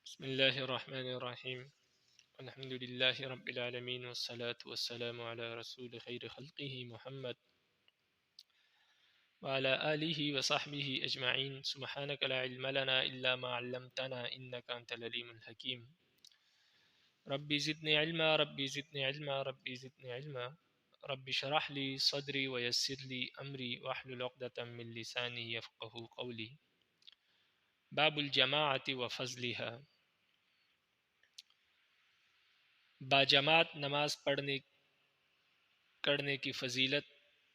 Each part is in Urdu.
بسم الله الرحمن الرحيم. الحمد لله رب العالمين والصلاة والسلام على رسول خير خلقه محمد وعلى آله وصحبه أجمعين. سبحانك لا علم لنا إلا ما علمتنا إنك أنت العليم الحكيم. ربي زدني علما ربي زدني علما ربي زدني علما. ربي اشرح لي صدري ويسر لي أمري واحلل عقدة من لساني يفقه قولي. باب الجماعة وفضلها. باجماعت نماز پڑھنے کی فضیلت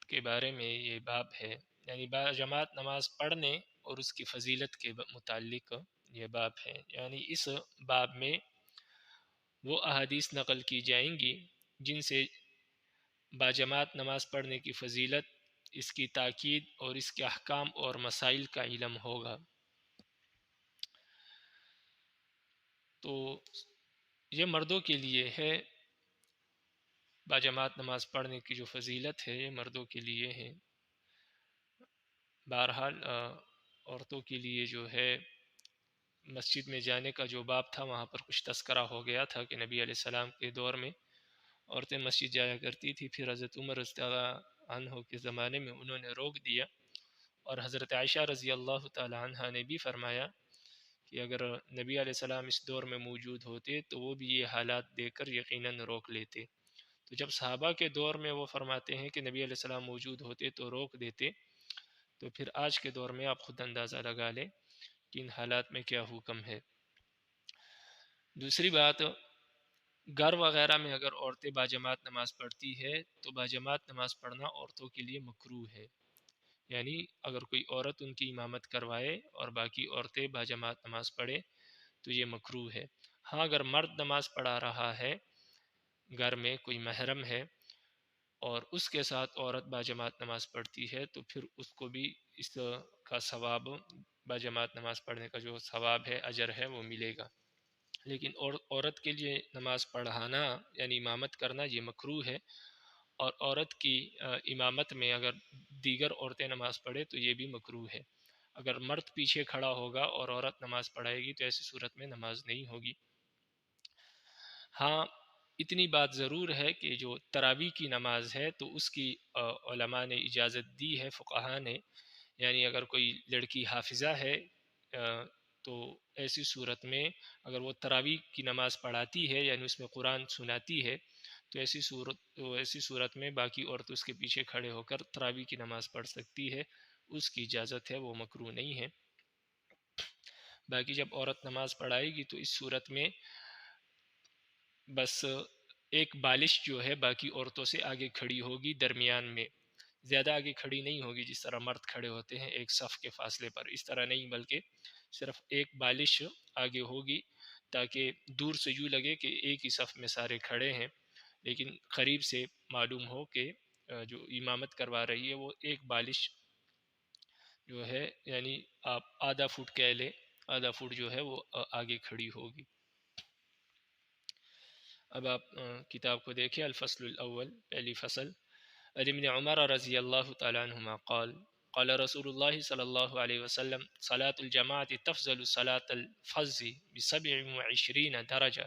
کے بارے میں یہ باب ہے، یعنی باجماعت نماز پڑھنے اور اس کی فضیلت کے متعلق یہ باب ہے، یعنی اس باب میں وہ احادیث نقل کی جائیں گی جن سے باجماعت نماز پڑھنے کی فضیلت، اس کی تاکید اور اس کے احکام اور مسائل کا علم ہوگا۔ تو یہ مردوں کے لیے ہے، باجماعت نماز پڑھنے کی جو فضیلت ہے یہ مردوں کے لیے ہے۔ بہرحال عورتوں کے لیے جو ہے مسجد میں جانے کا جو باب تھا وہاں پر کچھ تذکرہ ہو گیا تھا کہ نبی علیہ السلام کے دور میں عورتیں مسجد جایا کرتی تھی، پھر حضرت عمر رضی اللہ عنہ کے زمانے میں انہوں نے روک دیا، اور حضرت عائشہ رضی اللہ تعالی عنہ نے بھی فرمایا کہ اگر نبی علیہ السلام اس دور میں موجود ہوتے تو وہ بھی یہ حالات دیکھ کر یقیناً روک لیتے۔ تو جب صحابہ کے دور میں وہ فرماتے ہیں کہ نبی علیہ السلام موجود ہوتے تو روک دیتے، تو پھر آج کے دور میں آپ خود اندازہ لگا لیں کہ ان حالات میں کیا حکم ہے۔ دوسری بات، گھر وغیرہ میں اگر عورتیں باجماعت نماز پڑھتی ہے تو باجماعت نماز پڑھنا عورتوں کے لیے مکروہ ہے، یعنی اگر کوئی عورت ان کی امامت کروائے اور باقی عورتیں باجماعت نماز پڑھے تو یہ مکروہ ہے۔ ہاں اگر مرد نماز پڑھا رہا ہے، گھر میں کوئی محرم ہے اور اس کے ساتھ عورت باجماعت نماز پڑھتی ہے تو پھر اس کو بھی اس کا ثواب، باجماعت نماز پڑھنے کا جو ثواب ہے، اجر ہے، وہ ملے گا۔ لیکن عورت کے لیے نماز پڑھانا یعنی امامت کرنا یہ مکروہ ہے، اور عورت کی امامت میں اگر دیگر عورتیں نماز پڑھے تو یہ بھی مکروہ ہے۔ اگر مرد پیچھے کھڑا ہوگا اور عورت نماز پڑھائے گی تو ایسی صورت میں نماز نہیں ہوگی۔ ہاں اتنی بات ضرور ہے کہ جو تراویح کی نماز ہے تو اس کی علماء نے اجازت دی ہے، فقہا نے، یعنی اگر کوئی لڑکی حافظہ ہے تو ایسی صورت میں اگر وہ تراویح کی نماز پڑھاتی ہے یعنی اس میں قرآن سناتی ہے تو ایسی صورت میں باقی عورت اس کے پیچھے کھڑے ہو کر تراویح کی نماز پڑھ سکتی ہے، اس کی اجازت ہے، وہ مکروہ نہیں ہے۔ باقی جب عورت نماز پڑھائے گی تو اس صورت میں بس ایک بالش جو ہے باقی عورتوں سے آگے کھڑی ہوگی، درمیان میں، زیادہ آگے کھڑی نہیں ہوگی جس طرح مرد کھڑے ہوتے ہیں ایک صف کے فاصلے پر، اس طرح نہیں، بلکہ صرف ایک بالش آگے ہوگی تاکہ دور سے یوں لگے کہ ایک ہی صف میں سارے کھڑے ہیں، لیکن قریب سے معلوم ہو کہ جو امامت کروا رہی ہے وہ ایک بالش جو ہے، یعنی آپ آدھا فٹ کہہ لیں، آدھا فٹ جو ہے وہ آگے کھڑی ہوگی۔ اب آپ کتاب کو دیکھیں، الفصل الاول، پہلی فصل۔ عن ابن عمر رضی اللہ تعالی عنہما قال قال رسول اللہ صلی اللہ علیہ وسلم صلاة الجماعة تفضل صلاة الفض ب27 درجہ۔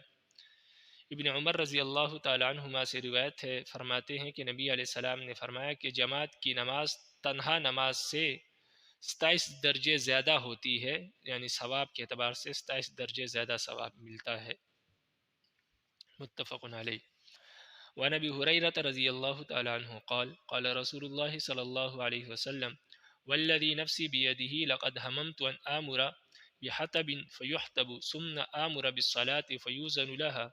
ابن عمر رضی اللہ تعالی عنہما سے روایت ہے، فرماتے ہیں کہ نبی علیہ السلام نے فرمایا کہ جماعت کی نماز تنہا نماز سے 27 درجے زیادہ ہوتی ہے، یعنی ثواب کے اعتبار سے 27 درجے زیادہ ثواب ملتا ہے۔ متفق علیہ۔ وعن ابی ہریرہ رضی اللہ تعالی عنہ قال قال رسول اللہ صلی اللہ علیہ وسلم والذی نفسی بیدہ لقد ہممت ان آمر بحطب فیحتب ثم آمر بالصلاة فیوزن لها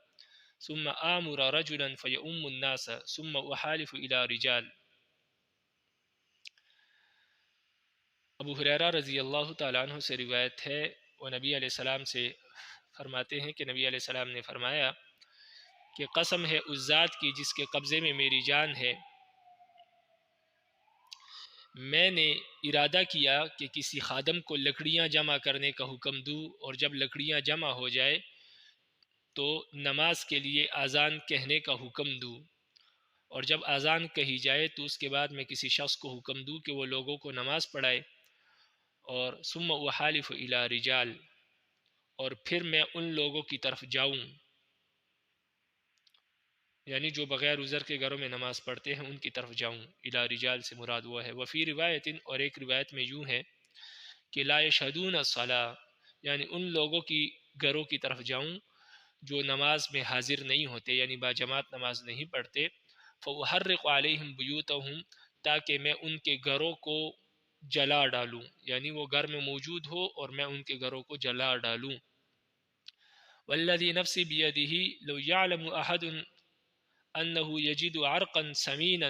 ثم آمر رجلا فیؤم الناس ثم احالف الى رجال۔ ابو ہریرہ رضی اللہ تعالی عنہ سے روایت ہے، وہ نبی علیہ السلام سے فرماتے ہیں کہ نبی علیہ السلام نے فرمایا کہ قسم ہے اس ذات کی جس کے قبضے میں میری جان ہے، میں نے ارادہ کیا کہ کسی خادم کو لکڑیاں جمع کرنے کا حکم دوں، اور جب لکڑیاں جمع ہو جائے تو نماز کے لیے اذان کہنے کا حکم دوں، اور جب اذان کہی جائے تو اس کے بعد میں کسی شخص کو حکم دوں کہ وہ لوگوں کو نماز پڑھائے، اور ثم احالف الی رجال، اور پھر میں ان لوگوں کی طرف جاؤں، یعنی جو بغیر عذر کے گھروں میں نماز پڑھتے ہیں ان کی طرف جاؤں۔ الی رجال سے مراد وہ ہے۔ وفی روایت، اور ایک روایت میں یوں ہے کہ لا یشہدون الصلاۃ، یعنی ان لوگوں کی گھروں کی طرف جاؤں جو نماز میں حاضر نہیں ہوتے، یعنی باجماعت نماز نہیں پڑھتے۔ فاحرق علیہم بیوتہم، تاکہ میں ان کے گھروں کو جلا ڈالوں، یعنی وہ گھر میں موجود ہو اور میں ان کے گھروں کو جلا ڈالوں۔ والذی نفسی بیدہ لو یعلم احد انه یجد عرقا سمینا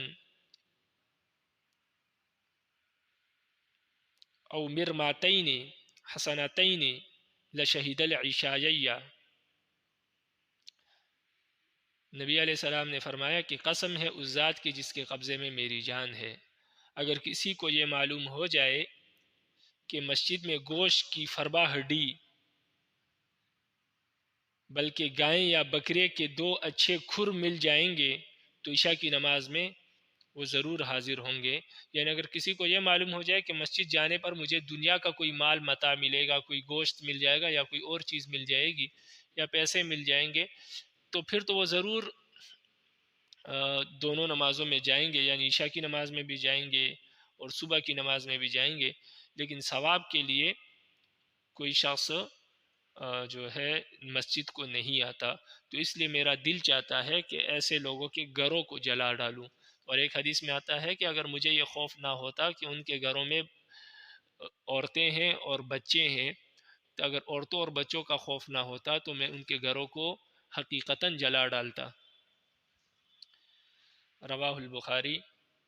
او مرماتین حسنتین لشہد العشاء۔ نبی علیہ السلام نے فرمایا کہ قسم ہے اس ذات کی جس کے قبضے میں میری جان ہے، اگر کسی کو یہ معلوم ہو جائے کہ مسجد میں گوشت کی فربا ہڈی بلکہ گائے یا بکرے کے 2 اچھے کھر مل جائیں گے تو عشاء کی نماز میں وہ ضرور حاضر ہوں گے۔ یعنی اگر کسی کو یہ معلوم ہو جائے کہ مسجد جانے پر مجھے دنیا کا کوئی مال متاع ملے گا، کوئی گوشت مل جائے گا یا کوئی اور چیز مل جائے گی یا پیسے مل جائیں گے، تو پھر تو وہ ضرور دونوں نمازوں میں جائیں گے، یعنی عشاء کی نماز میں بھی جائیں گے اور صبح کی نماز میں بھی جائیں گے۔ لیکن ثواب کے لیے کوئی شخص جو ہے مسجد کو نہیں آتا، تو اس لیے میرا دل چاہتا ہے کہ ایسے لوگوں کے گھروں کو جلا ڈالوں۔ اور ایک حدیث میں آتا ہے کہ اگر مجھے یہ خوف نہ ہوتا کہ ان کے گھروں میں عورتیں ہیں اور بچے ہیں، تو اگر عورتوں اور بچوں کا خوف نہ ہوتا تو میں ان کے گھروں کو حقیقتاً جلا ڈالتا۔ رواہ البخاری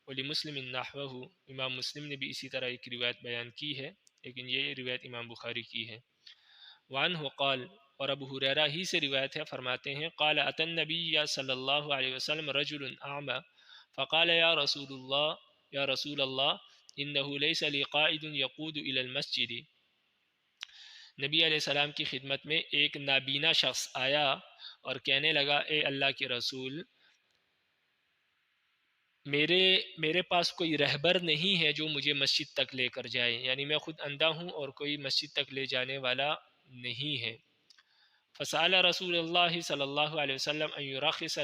ولمسلم نحوہ، امام مسلم نے بھی اسی طرح ایک روایت بیان کی ہے، لیکن یہ روایت امام بخاری کی ہے۔ وعنہ قال، اور ابو ہریرہ ہی سے روایت ہے، فرماتے ہیں قال اتى النبی صلی اللہ علیہ وسلم رجل اعمى فقال یا رسول اللہ انه ليس لي قائد يقود الى المسجد۔ نبی علیہ السلام کی خدمت میں ایک نابینا شخص آیا اور کہنے لگا اے اللہ کے رسول، میرے پاس کوئی رہبر نہیں ہے جو مجھے مسجد تک لے کر جائے، یعنی میں خود اندھا ہوں اور کوئی مسجد تک لے جانے والا نہیں ہے۔ فسأل رسول اللہ صلی اللہ علیہ وسلم ان يرخص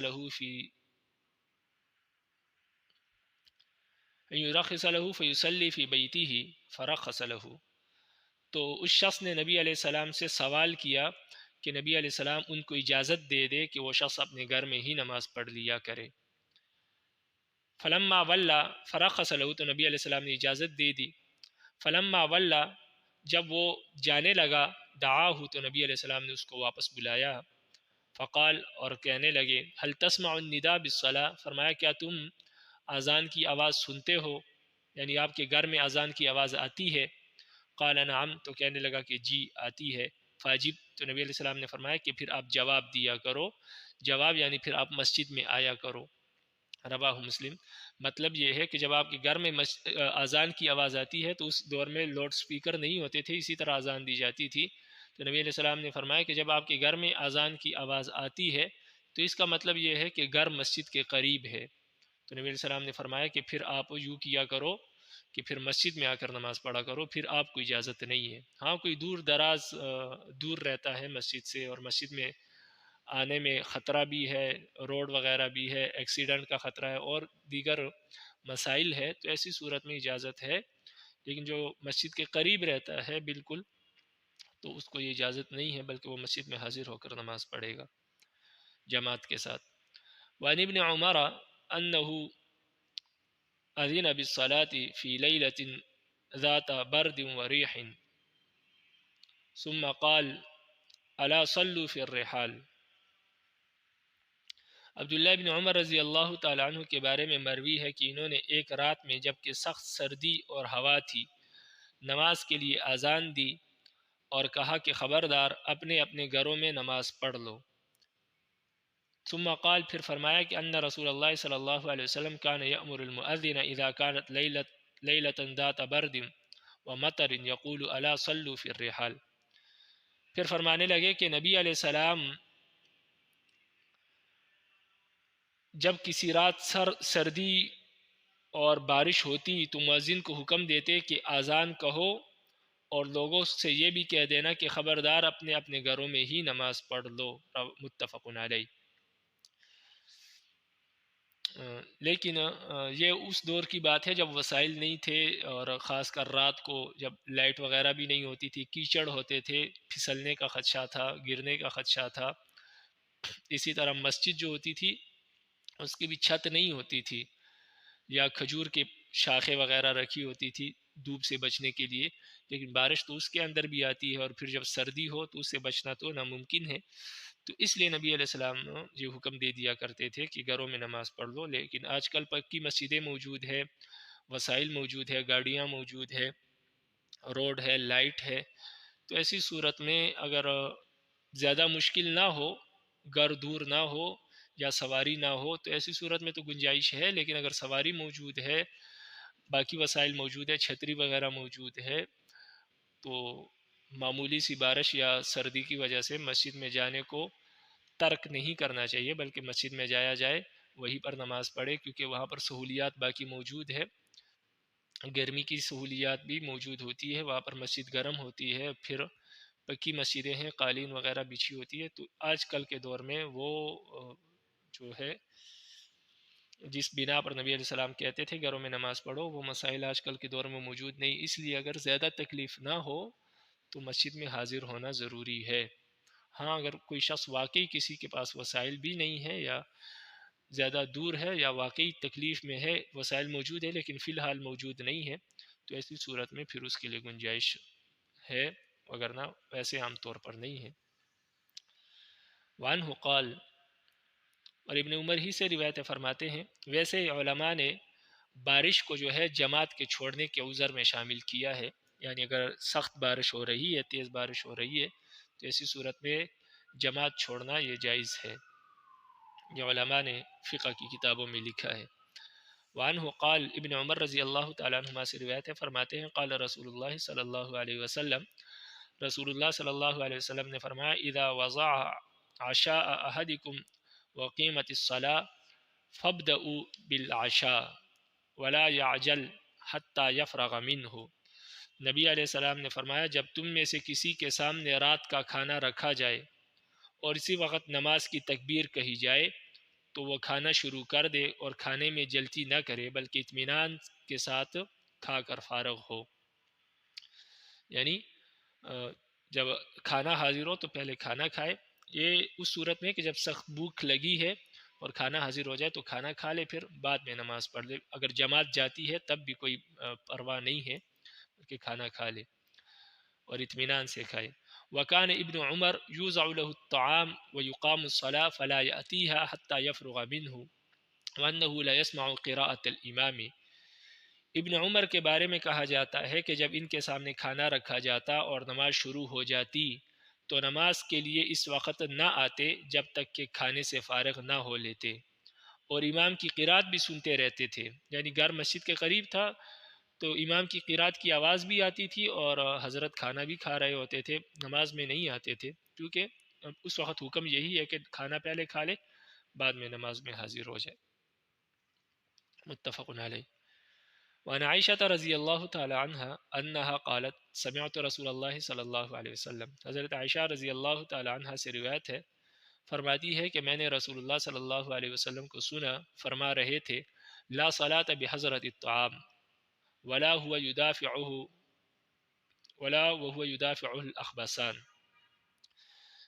له فيصلي في بيته فرخص له، تو اس شخص نے نبی علیہ السلام سے سوال کیا کہ نبی علیہ السلام ان کو اجازت دے دے کہ وہ شخص اپنے گھر میں ہی نماز پڑھ لیا کرے۔ فلما ولا فرخص له، تو نبی علیہ السلام نے اجازت دے دی۔ فلما ولا، جب وہ جانے لگا، دعاہ، تو نبی علیہ السلام نے اس کو واپس بلایا۔ فقال، اور کہنے لگے هل تسمع النداء بالصلاة، فرمایا کیا تم اذان کی آواز سنتے ہو، یعنی آپ کے گھر میں اذان کی آواز آتی ہے؟ قال نعم، تو کہنے لگا کہ جی آتی ہے۔ فاجب، تو نبی علیہ السلام نے فرمایا کہ پھر آپ جواب دیا کرو، جواب یعنی پھر آپ مسجد میں آیا کرو۔ رواہ مسلم۔ مطلب یہ ہے کہ جب آپ کے گھر میں اذان کی آواز آتی ہے تو اس دور میں لاؤڈ سپیکر نہیں ہوتے تھے، اسی طرح اذان دی جاتی تھی، تو نبی علیہ السلام نے فرمایا کہ جب آپ کے گھر میں اذان کی آواز آتی ہے تو اس کا مطلب یہ ہے کہ گھر مسجد کے قریب ہے۔ تو نبی علیہ السلام نے فرمایا کہ پھر آپ یوں کیا کرو کہ پھر مسجد میں آ کر نماز پڑھا کرو، پھر آپ کو اجازت نہیں ہے۔ ہاں کوئی دور رہتا ہے مسجد سے اور مسجد میں آنے میں خطرہ بھی ہے، روڈ وغیرہ بھی ہے، ایکسیڈنٹ کا خطرہ ہے اور دیگر مسائل ہے، تو ایسی صورت میں اجازت ہے۔ لیکن جو مسجد کے قریب رہتا ہے بالکل، تو اس کو یہ اجازت نہیں ہے، بلکہ وہ مسجد میں حاضر ہو کر نماز پڑھے گا جماعت کے ساتھ۔ وعن ابن عمر انه اذن بالصلاة في ليلة ذات برد وريح ثم قال الا صلوا في الرحال۔ عبداللہ بن عمر رضی اللہ تعالیٰ عنہ کے بارے میں مروی ہے کہ انہوں نے ایک رات میں جب کہ سخت سردی اور ہوا تھی نماز کے لیے اذان دی اور کہا کہ خبردار اپنے اپنے گھروں میں نماز پڑھ لو۔ ثم قال، پھر فرمایا کہ ان رسول اللہ صلی اللہ علیہ وسلم کان یأمر المؤذن اذا كانت لیلة ذات برد ومطر یقول الا صلوا فی الرحال۔ پھر فرمانے لگے کہ نبی علیہ السلام جب کسی رات سردی اور بارش ہوتی تو مؤذن کو حکم دیتے کہ اذان کہو اور لوگوں سے یہ بھی کہہ دینا کہ خبردار اپنے اپنے گھروں میں ہی نماز پڑھ لو، متفق علیہ۔ لیکن یہ اس دور کی بات ہے جب وسائل نہیں تھے، اور خاص کر رات کو جب لائٹ وغیرہ بھی نہیں ہوتی تھی، کیچڑ ہوتے تھے، پھسلنے کا خدشہ تھا، گرنے کا خدشہ تھا۔ اسی طرح مسجد جو ہوتی تھی اس کی بھی چھت نہیں ہوتی تھی، یا کھجور کے شاخیں وغیرہ رکھی ہوتی تھی دھوپ سے بچنے کے لیے، لیکن بارش تو اس کے اندر بھی آتی ہے، اور پھر جب سردی ہو تو اس سے بچنا تو ناممکن ہے۔ تو اس لیے نبی علیہ السلام یہ حکم دے دیا کرتے تھے کہ گھروں میں نماز پڑھ لو۔ لیکن آج کل پکی مسجدیں موجود ہے، وسائل موجود ہے، گاڑیاں موجود ہے، روڈ ہے، لائٹ ہے، تو ایسی صورت میں اگر زیادہ مشکل نہ ہو، گھر دور نہ ہو یا سواری نہ ہو، تو ایسی صورت میں تو گنجائش ہے۔ لیکن اگر سواری موجود ہے، باقی وسائل موجود ہے، چھتری وغیرہ موجود ہے، تو معمولی سی بارش یا سردی کی وجہ سے مسجد میں جانے کو ترک نہیں کرنا چاہیے، بلکہ مسجد میں جایا جائے، وہیں پر نماز پڑھے، کیونکہ وہاں پر سہولیات باقی موجود ہے، گرمی کی سہولیات بھی موجود ہوتی ہے، وہاں پر مسجد گرم ہوتی ہے، پھر پکی مسجدیں ہیں، قالین وغیرہ بچھی ہوتی ہے۔ تو آج کل کے دور میں وہ جو ہے جس بنا پر نبی علیہ السلام کہتے تھے گھروں میں نماز پڑھو، وہ مسائل آج کل کے دور میں موجود نہیں، اس لیے اگر زیادہ تکلیف نہ ہو تو مسجد میں حاضر ہونا ضروری ہے۔ ہاں، اگر کوئی شخص واقعی کسی کے پاس وسائل بھی نہیں ہے، یا زیادہ دور ہے، یا واقعی تکلیف میں ہے، وسائل موجود ہے لیکن فی الحال موجود نہیں ہے، تو ایسی صورت میں پھر اس کے لیے گنجائش ہے، وگرنہ ویسے عام طور پر نہیں ہے۔ وعنہ قال، اور ابن عمر ہی سے روایت فرماتے ہیں، ویسے علماء نے بارش کو جو ہے جماعت کے چھوڑنے کے عذر میں شامل کیا ہے، یعنی اگر سخت بارش ہو رہی ہے، تیز بارش ہو رہی ہے، تو ایسی صورت میں جماعت چھوڑنا یہ جائز ہے، یہ علماء نے فقہ کی کتابوں میں لکھا ہے۔ وعنہ قال، ابن عمر رضی اللہ تعالیٰ عنہما سے روایت ہے، فرماتے ہیں قال رسول اللہ صلی اللہ علیہ وسلم، رسول اللہ صلی اللہ علیہ وسلم نے فرمایا، اذا وضع عشاء احدکم وقیمت الصلاة فابدؤوا بالعشاء ولا يعجل حتى يفرغ منه۔ نبی علیہ السلام نے فرمایا، جب تم میں سے کسی کے سامنے رات کا کھانا رکھا جائے اور اسی وقت نماز کی تکبیر کہی جائے تو وہ کھانا شروع کر دے، اور کھانے میں جلدی نہ کرے بلکہ اطمینان کے ساتھ کھا کر فارغ ہو۔ یعنی جب کھانا حاضر ہو تو پہلے کھانا کھائے، یہ اس صورت میں کہ جب سخت بھوک لگی ہے اور کھانا حاضر ہو جائے تو کھانا کھا لے، پھر بعد میں نماز پڑھ لے، اگر جماعت جاتی ہے تب بھی کوئی پرواہ نہیں ہے، کہ کھانا کھا لے اور اطمینان سے کھائے۔ وکان ابن عمر یوضع له الطعام ویقام الصلاة فلا یأتیها حتى یفرغ منه وانه لا يسمع قراءة الامام۔ ابن عمر کے بارے میں کہا جاتا ہے کہ جب ان کے سامنے کھانا رکھا جاتا اور نماز شروع ہو جاتی تو نماز کے لیے اس وقت نہ آتے جب تک کہ کھانے سے فارغ نہ ہو لیتے، اور امام کی قرات بھی سنتے رہتے تھے، یعنی گھر مسجد کے قریب تھا تو امام کی قرات کی آواز بھی آتی تھی، اور حضرت کھانا بھی کھا رہے ہوتے تھے، نماز میں نہیں آتے تھے، کیونکہ اس وقت حکم یہی ہے کہ کھانا پہلے کھا لے، بعد میں نماز میں حاضر ہو جائے۔ متفق علیہ۔ وعن عائشہ رضی اللہ تعالی عنہ انہا قالت سمعت رسول اللہ صلی اللہ علیہ وسلم، حضرت عائشہ رضی اللہ تعالی عنہ سے روایت ہے، فرماتی ہے کہ میں نے رسول اللہ صلی اللہ علیہ وسلم کو سنا فرما رہے تھے، لا صلاة بحضرت الطعام ولا هو يدافعه ولا وهو يدافعه الاخبثان۔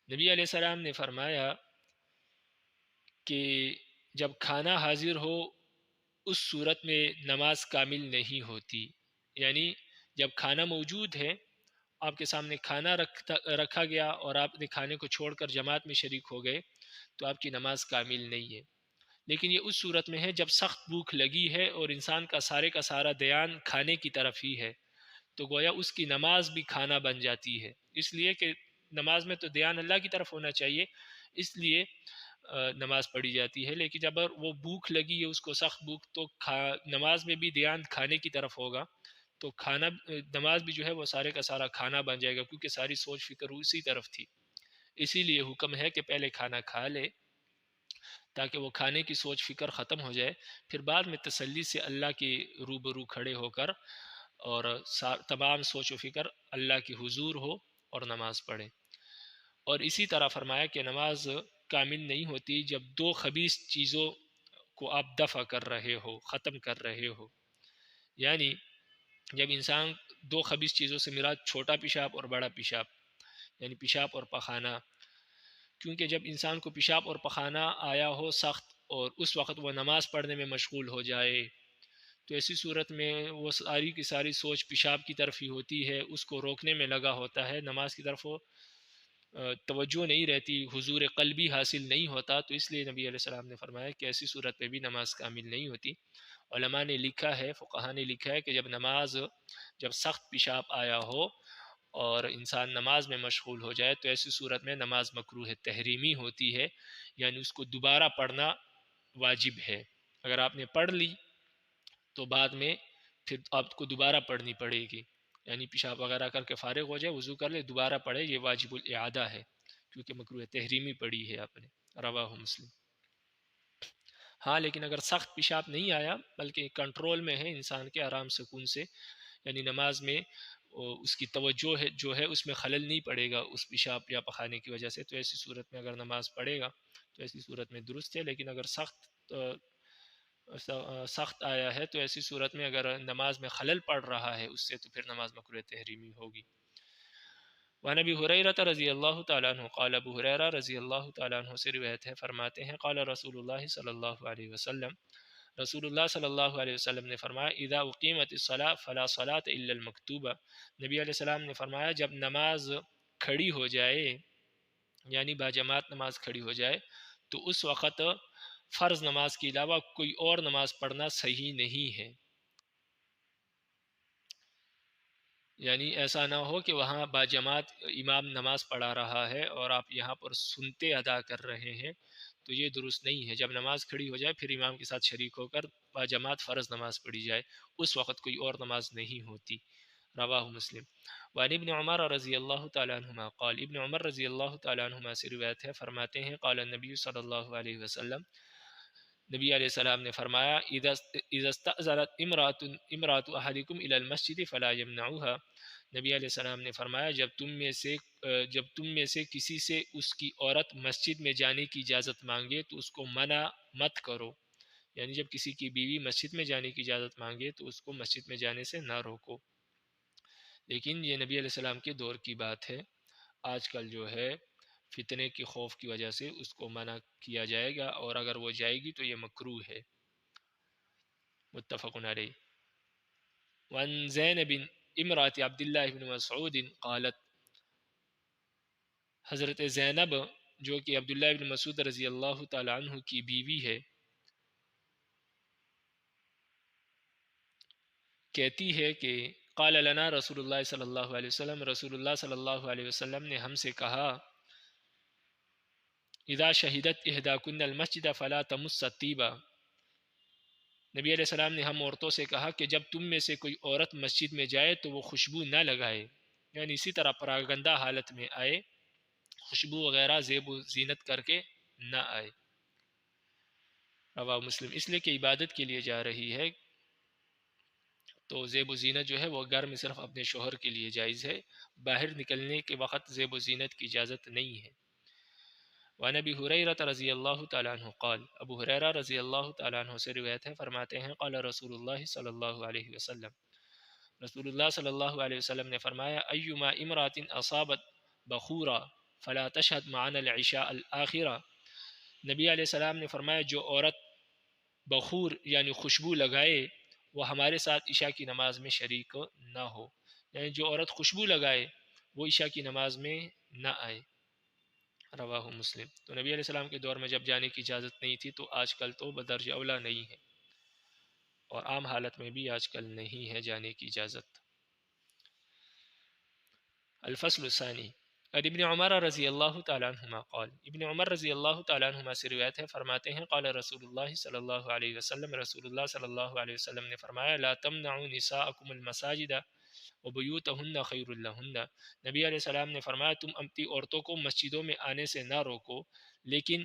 نبی علیہ السلام نے فرمایا کہ جب کھانا حاضر ہو اس صورت میں نماز کامل نہیں ہوتی، یعنی جب کھانا موجود ہے، آپ کے سامنے کھانا رکھا گیا اور آپ نے کھانے کو چھوڑ کر جماعت میں شریک ہو گئے تو آپ کی نماز کامل نہیں ہے۔ لیکن یہ اس صورت میں ہے جب سخت بھوک لگی ہے اور انسان کا سارا دھیان کھانے کی طرف ہی ہے، تو گویا اس کی نماز بھی کھانا بن جاتی ہے، اس لیے کہ نماز میں تو دھیان اللہ کی طرف ہونا چاہیے، اس لیے نماز پڑھی جاتی ہے۔ لیکن جب وہ بھوک لگی ہے، اس کو سخت بھوک، تو نماز میں بھی دھیان کھانے کی طرف ہوگا، تو نماز بھی جو ہے وہ سارے کا سارا کھانا بن جائے گا، کیونکہ ساری سوچ فکر اسی طرف تھی۔ اسی لیے حکم ہے کہ پہلے کھانا کھا لے تاکہ وہ کھانے کی سوچ فکر ختم ہو جائے، پھر بعد میں تسلی سے اللہ کے روبرو کھڑے ہو کر اور تمام سوچ و فکر اللہ کی حضور ہو اور نماز پڑھیں۔ اور اسی طرح فرمایا کہ نماز کامل نہیں ہوتی جب دو خبیث چیزوں کو آپ دفع کر رہے ہو، ختم کر رہے ہو۔ یعنی جب انسان دو خبیث چیزوں سے مراد چھوٹا پیشاب اور بڑا پیشاب، یعنی پیشاب اور پخانہ، کیونکہ جب انسان کو پیشاب اور پخانہ آیا ہو سخت اور اس وقت وہ نماز پڑھنے میں مشغول ہو جائے، تو ایسی صورت میں وہ ساری کی ساری سوچ پیشاب کی طرف ہی ہوتی ہے، اس کو روکنے میں لگا ہوتا ہے، نماز کی طرف وہ توجہ نہیں رہتی، حضور قلبی حاصل نہیں ہوتا، تو اس لیے نبی علیہ السلام نے فرمایا کہ ایسی صورت میں بھی نماز کامل نہیں ہوتی۔ علماء نے لکھا ہے، فقہا نے لکھا ہے کہ جب سخت پیشاب آیا ہو اور انسان نماز میں مشغول ہو جائے تو ایسی صورت میں نماز مکروہ تحریمی ہوتی ہے، یعنی اس کو دوبارہ پڑھنا واجب ہے۔ اگر آپ نے پڑھ لی تو بعد میں پھر آپ کو دوبارہ پڑھنی پڑے گی، یعنی پیشاب وغیرہ کر کے فارغ ہو جائے، وضو کر لے، دوبارہ پڑھے، یہ واجب الاعادہ ہے، کیونکہ مکروہ تحریمی پڑھی ہے آپ نے۔ رواہ مسلم۔ ہاں لیکن اگر سخت پیشاب نہیں آیا بلکہ کنٹرول میں ہے انسان کے، آرام سکون سے، یعنی نماز میں اس کی توجہ ہے جو ہے اس میں خلل نہیں پڑے گا اس پیشاب یا پخانے کی وجہ سے، تو ایسی صورت میں اگر نماز پڑھے گا تو ایسی صورت میں درست ہے۔ لیکن اگر سخت آیا ہے تو ایسی صورت میں اگر نماز میں خلل پڑ رہا ہے اس سے، تو پھر نماز مکروہ تحریمی ہوگی۔ وعن ابی ہریرہ رضی اللہ تعالیٰ عنہ قال، ابو ہریرہ رضی اللہ تعالیٰ عنہ سے روایت ہے، فرماتے ہیں قال رسول اللہ صلی اللہ علیہ وسلم، رسول اللہ صلی اللہ علیہ وسلم نے فرمایا اذا اقیمت الصلاۃ فلا صلاۃ الا المکتوبہ، نبی علیہ السلام نے فرمایا جب نماز کھڑی ہو جائے، یعنی باجماعت نماز کھڑی ہو جائے، تو اس وقت فرض نماز کے علاوہ کوئی اور نماز پڑھنا صحیح نہیں ہے۔ یعنی ایسا نہ ہو کہ وہاں باجماعت امام نماز پڑھا رہا ہے اور آپ یہاں پر سنتے ادا کر رہے ہیں، تو یہ درست نہیں ہے۔ جب نماز کھڑی ہو جائے پھر امام کے ساتھ شریک ہو کر باجماعت فرض نماز پڑھی جائے، اس وقت کوئی اور نماز نہیں ہوتی۔ رواہ مسلم۔ وعن ابن عمر رضی اللہ تعالیٰ عنہما قال، ابن عمر رضی اللہ تعالیٰ عنہما سے روایت ہے، فرماتے ہیں قال النبی صلی اللہ علیہ وسلم، نبی علیہ السلام نے فرمایا اذا استأذنت امرأة احدکم الی المسجد فلا یمنعوها، نبی علیہ السلام نے فرمایا جب تم میں سے کسی سے اس کی عورت مسجد میں جانے کی اجازت مانگے تو اس کو منع مت کرو، یعنی جب کسی کی بیوی مسجد میں جانے کی اجازت مانگے تو اس کو مسجد میں جانے سے نہ روکو۔ لیکن یہ نبی علیہ السلام کے دور کی بات ہے، آج کل جو ہے فتنے کی خوف کی وجہ سے اس کو منع کیا جائے گا، اور اگر وہ جائے گی تو یہ مکروہ ہے۔ متفق علیہ۔ وعن زینب امرأة عبد اللہ بن مسعود قالت، حضرت زینب جو کہ عبداللہ بن مسعود رضی اللہ تعالی عنہ کی بیوی ہے، کہتی ہے کہ قال لنا رسول اللہ صلی اللہ علیہ وسلم، رسول اللہ صلی اللہ علیہ وسلم نے ہم سے کہا اذا شہدت احداکن المسجد فلا تمس الطیبہ، نبی علیہ السلام نے ہم عورتوں سے کہا کہ جب تم میں سے کوئی عورت مسجد میں جائے تو وہ خوشبو نہ لگائے، یعنی اسی طرح پراگندہ حالت میں آئے، خوشبو وغیرہ زیب و زینت کر کے نہ آئے۔ رواہ مسلم۔ اس لیے کہ عبادت کے لیے جا رہی ہے تو زیب و زینت جو ہے وہ گھر میں صرف اپنے شوہر کے لیے جائز ہے، باہر نکلنے کے وقت زیب و زینت کی اجازت نہیں ہے۔ وعن ابی ہریرہ رضی اللہ تعالیٰ عنہ قال، ابو ہریرہ رضی اللہ تعالیٰ عنہ سے روایت ہے، فرماتے ہیں قال رسول اللہ صلی اللہ علیہ وسلم، رسول اللہ صلی اللہ علیہ وسلم نے فرمایا ایما امرات اصابت بخورا فلا تشہد معنا العشاء الآخرہ، نبی علیہ السلام نے فرمایا جو عورت بخور یعنی خوشبو لگائے وہ ہمارے ساتھ عشاء کی نماز میں شریک نہ ہو، یعنی جو عورت خوشبو لگائے وہ عشاء کی نماز میں نہ آئے۔ رواہ مسلم۔ تو نبی علیہ السلام کے دور میں جب جانے کی اجازت نہیں تھی تو آج کل تو بدرجہ اولا نہیں ہے، اور عام حالت میں بھی آج کل نہیں ہے جانے کی اجازت۔ الفصل الثانی، اور ابن عمر رضی اللہ تعالیٰ عنہما قال، ابن عمر رضی اللہ تعالیٰ عنہما سے روایت ہے، فرماتے ہیں قال رسول اللہ صلی اللہ علیہ وسلم، رسول اللہ صلی اللہ علیہ وسلم نے فرمایا لا تمنعوا نساءکم المساجد وبیوتہن خیر لہن، نبی علیہ السلام نے فرمایا تم اپنی عورتوں کو مسجدوں میں آنے سے نہ روکو، لیکن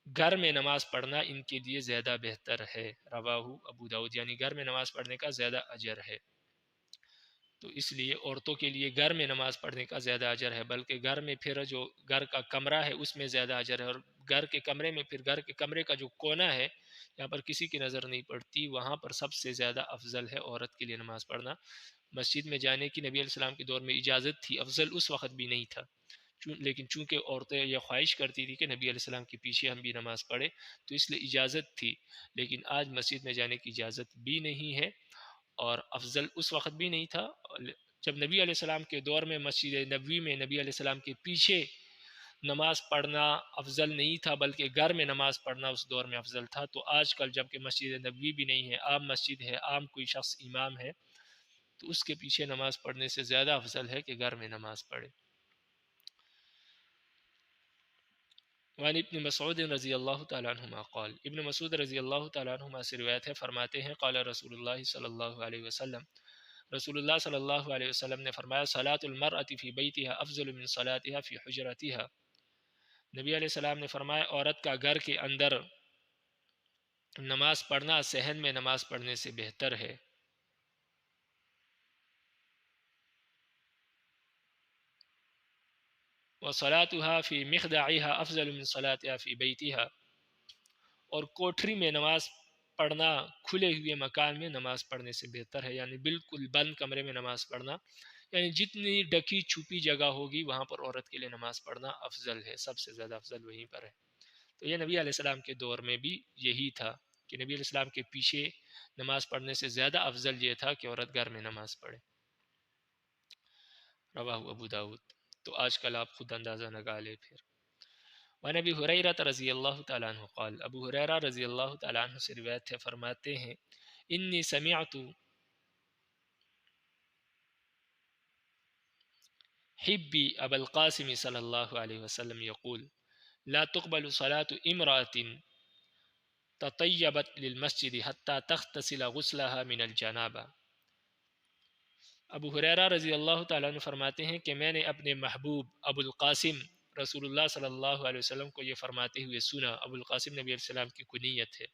گھر میں نماز پڑھنا ان کے لیے زیادہ بہتر ہے۔ رواہ ابو داؤد، یعنی گھر میں نماز پڑھنے کا زیادہ اجر ہے۔ تو اس لیے عورتوں کے لیے گھر میں نماز پڑھنے کا زیادہ اجر ہے، بلکہ گھر میں پھر جو گھر کا کمرہ ہے اس میں زیادہ اجر ہے، اور گھر کے کمرے میں پھر گھر کے کمرے کا جو کونا ہے جہاں پر کسی کی نظر نہیں پڑتی، وہاں پر سب سے زیادہ افضل ہے عورت کے لیے نماز پڑھنا۔ مسجد میں جانے کی نبی علیہ السلام کے دور میں اجازت تھی، افضل اس وقت بھی نہیں تھا، لیکن چونکہ عورتیں یہ خواہش کرتی تھی کہ نبی علیہ السلام کے پیچھے ہم بھی نماز پڑھیں، تو اس لیے اجازت تھی، لیکن آج مسجد میں جانے کی اجازت بھی نہیں ہے، اور افضل اس وقت بھی نہیں تھا جب نبی علیہ السلام کے دور میں مسجد نبوی میں نبی علیہ السلام کے پیچھے نماز پڑھنا افضل نہیں تھا، بلکہ گھر میں نماز پڑھنا اس دور میں افضل تھا۔ تو آج کل جب کہ مسجد نبوی بھی نہیں ہے، عام مسجد ہے، عام کوئی شخص امام ہے، تو اس کے پیچھے نماز پڑھنے سے زیادہ افضل ہے کہ گھر میں نماز پڑھے۔ وعن ابن مسعود رضی اللہ تعالیٰ عنہما قال، ابن مسعود رضی اللہ تعالیٰ عنہما سے روایت ہے، فرماتے ہیں قال رسول اللہ صلی اللہ علیہ وسلم، رسول اللہ صلی اللہ علیہ وسلم نے فرمایا صلاۃ المرأة فی بیتها افضل من صلاتها فی حجرتها، نبی علیہ السلام نے فرمایا عورت کا گھر کے اندر نماز پڑھنا صحن میں نماز پڑھنے سے بہتر ہے۔ وصلاتها فی مخدعها افضل من صلاتها فی بیتها، اور کوٹھری میں نماز پڑھنا کھلے ہوئے مکان میں نماز پڑھنے سے بہتر ہے، یعنی بالکل بند کمرے میں نماز پڑھنا، یعنی جتنی ڈکی چھپی جگہ ہوگی وہاں پر عورت کے لیے نماز پڑھنا افضل ہے، سب سے زیادہ افضل وہیں پر ہے۔ تو یہ نبی علیہ السلام کے دور میں بھی یہی تھا کہ نبی علیہ السلام کے پیچھے نماز پڑھنے سے زیادہ افضل یہ تھا کہ عورت گھر میں نماز پڑھے۔ رواہ ابو داود۔ تو آج کل آپ خود اندازہ لگا لے پھر۔ وعن ابی ہریرہ رضی اللہ تعالیٰ عنہ قال، ابو ہریرہ رضی اللہ تعالیٰ عنہ سے روایت ہے، فرماتے ہیں انی سمعت حبی ابا القاسم صلی اللہ علیہ وسلم یقول لا تقبل صلاة امرأة تطیبت للمسجد حتی تغتسل غسلها من الجنابہ۔ ابو ہریرہ رضی اللہ تعالیٰ عنہ فرماتے ہیں کہ میں نے اپنے محبوب ابو القاسم رسول اللہ صلی اللہ علیہ وسلم کو یہ فرماتے ہوئے سنا، ابو القاسم نبی علیہ السلام کی کنیت ہے،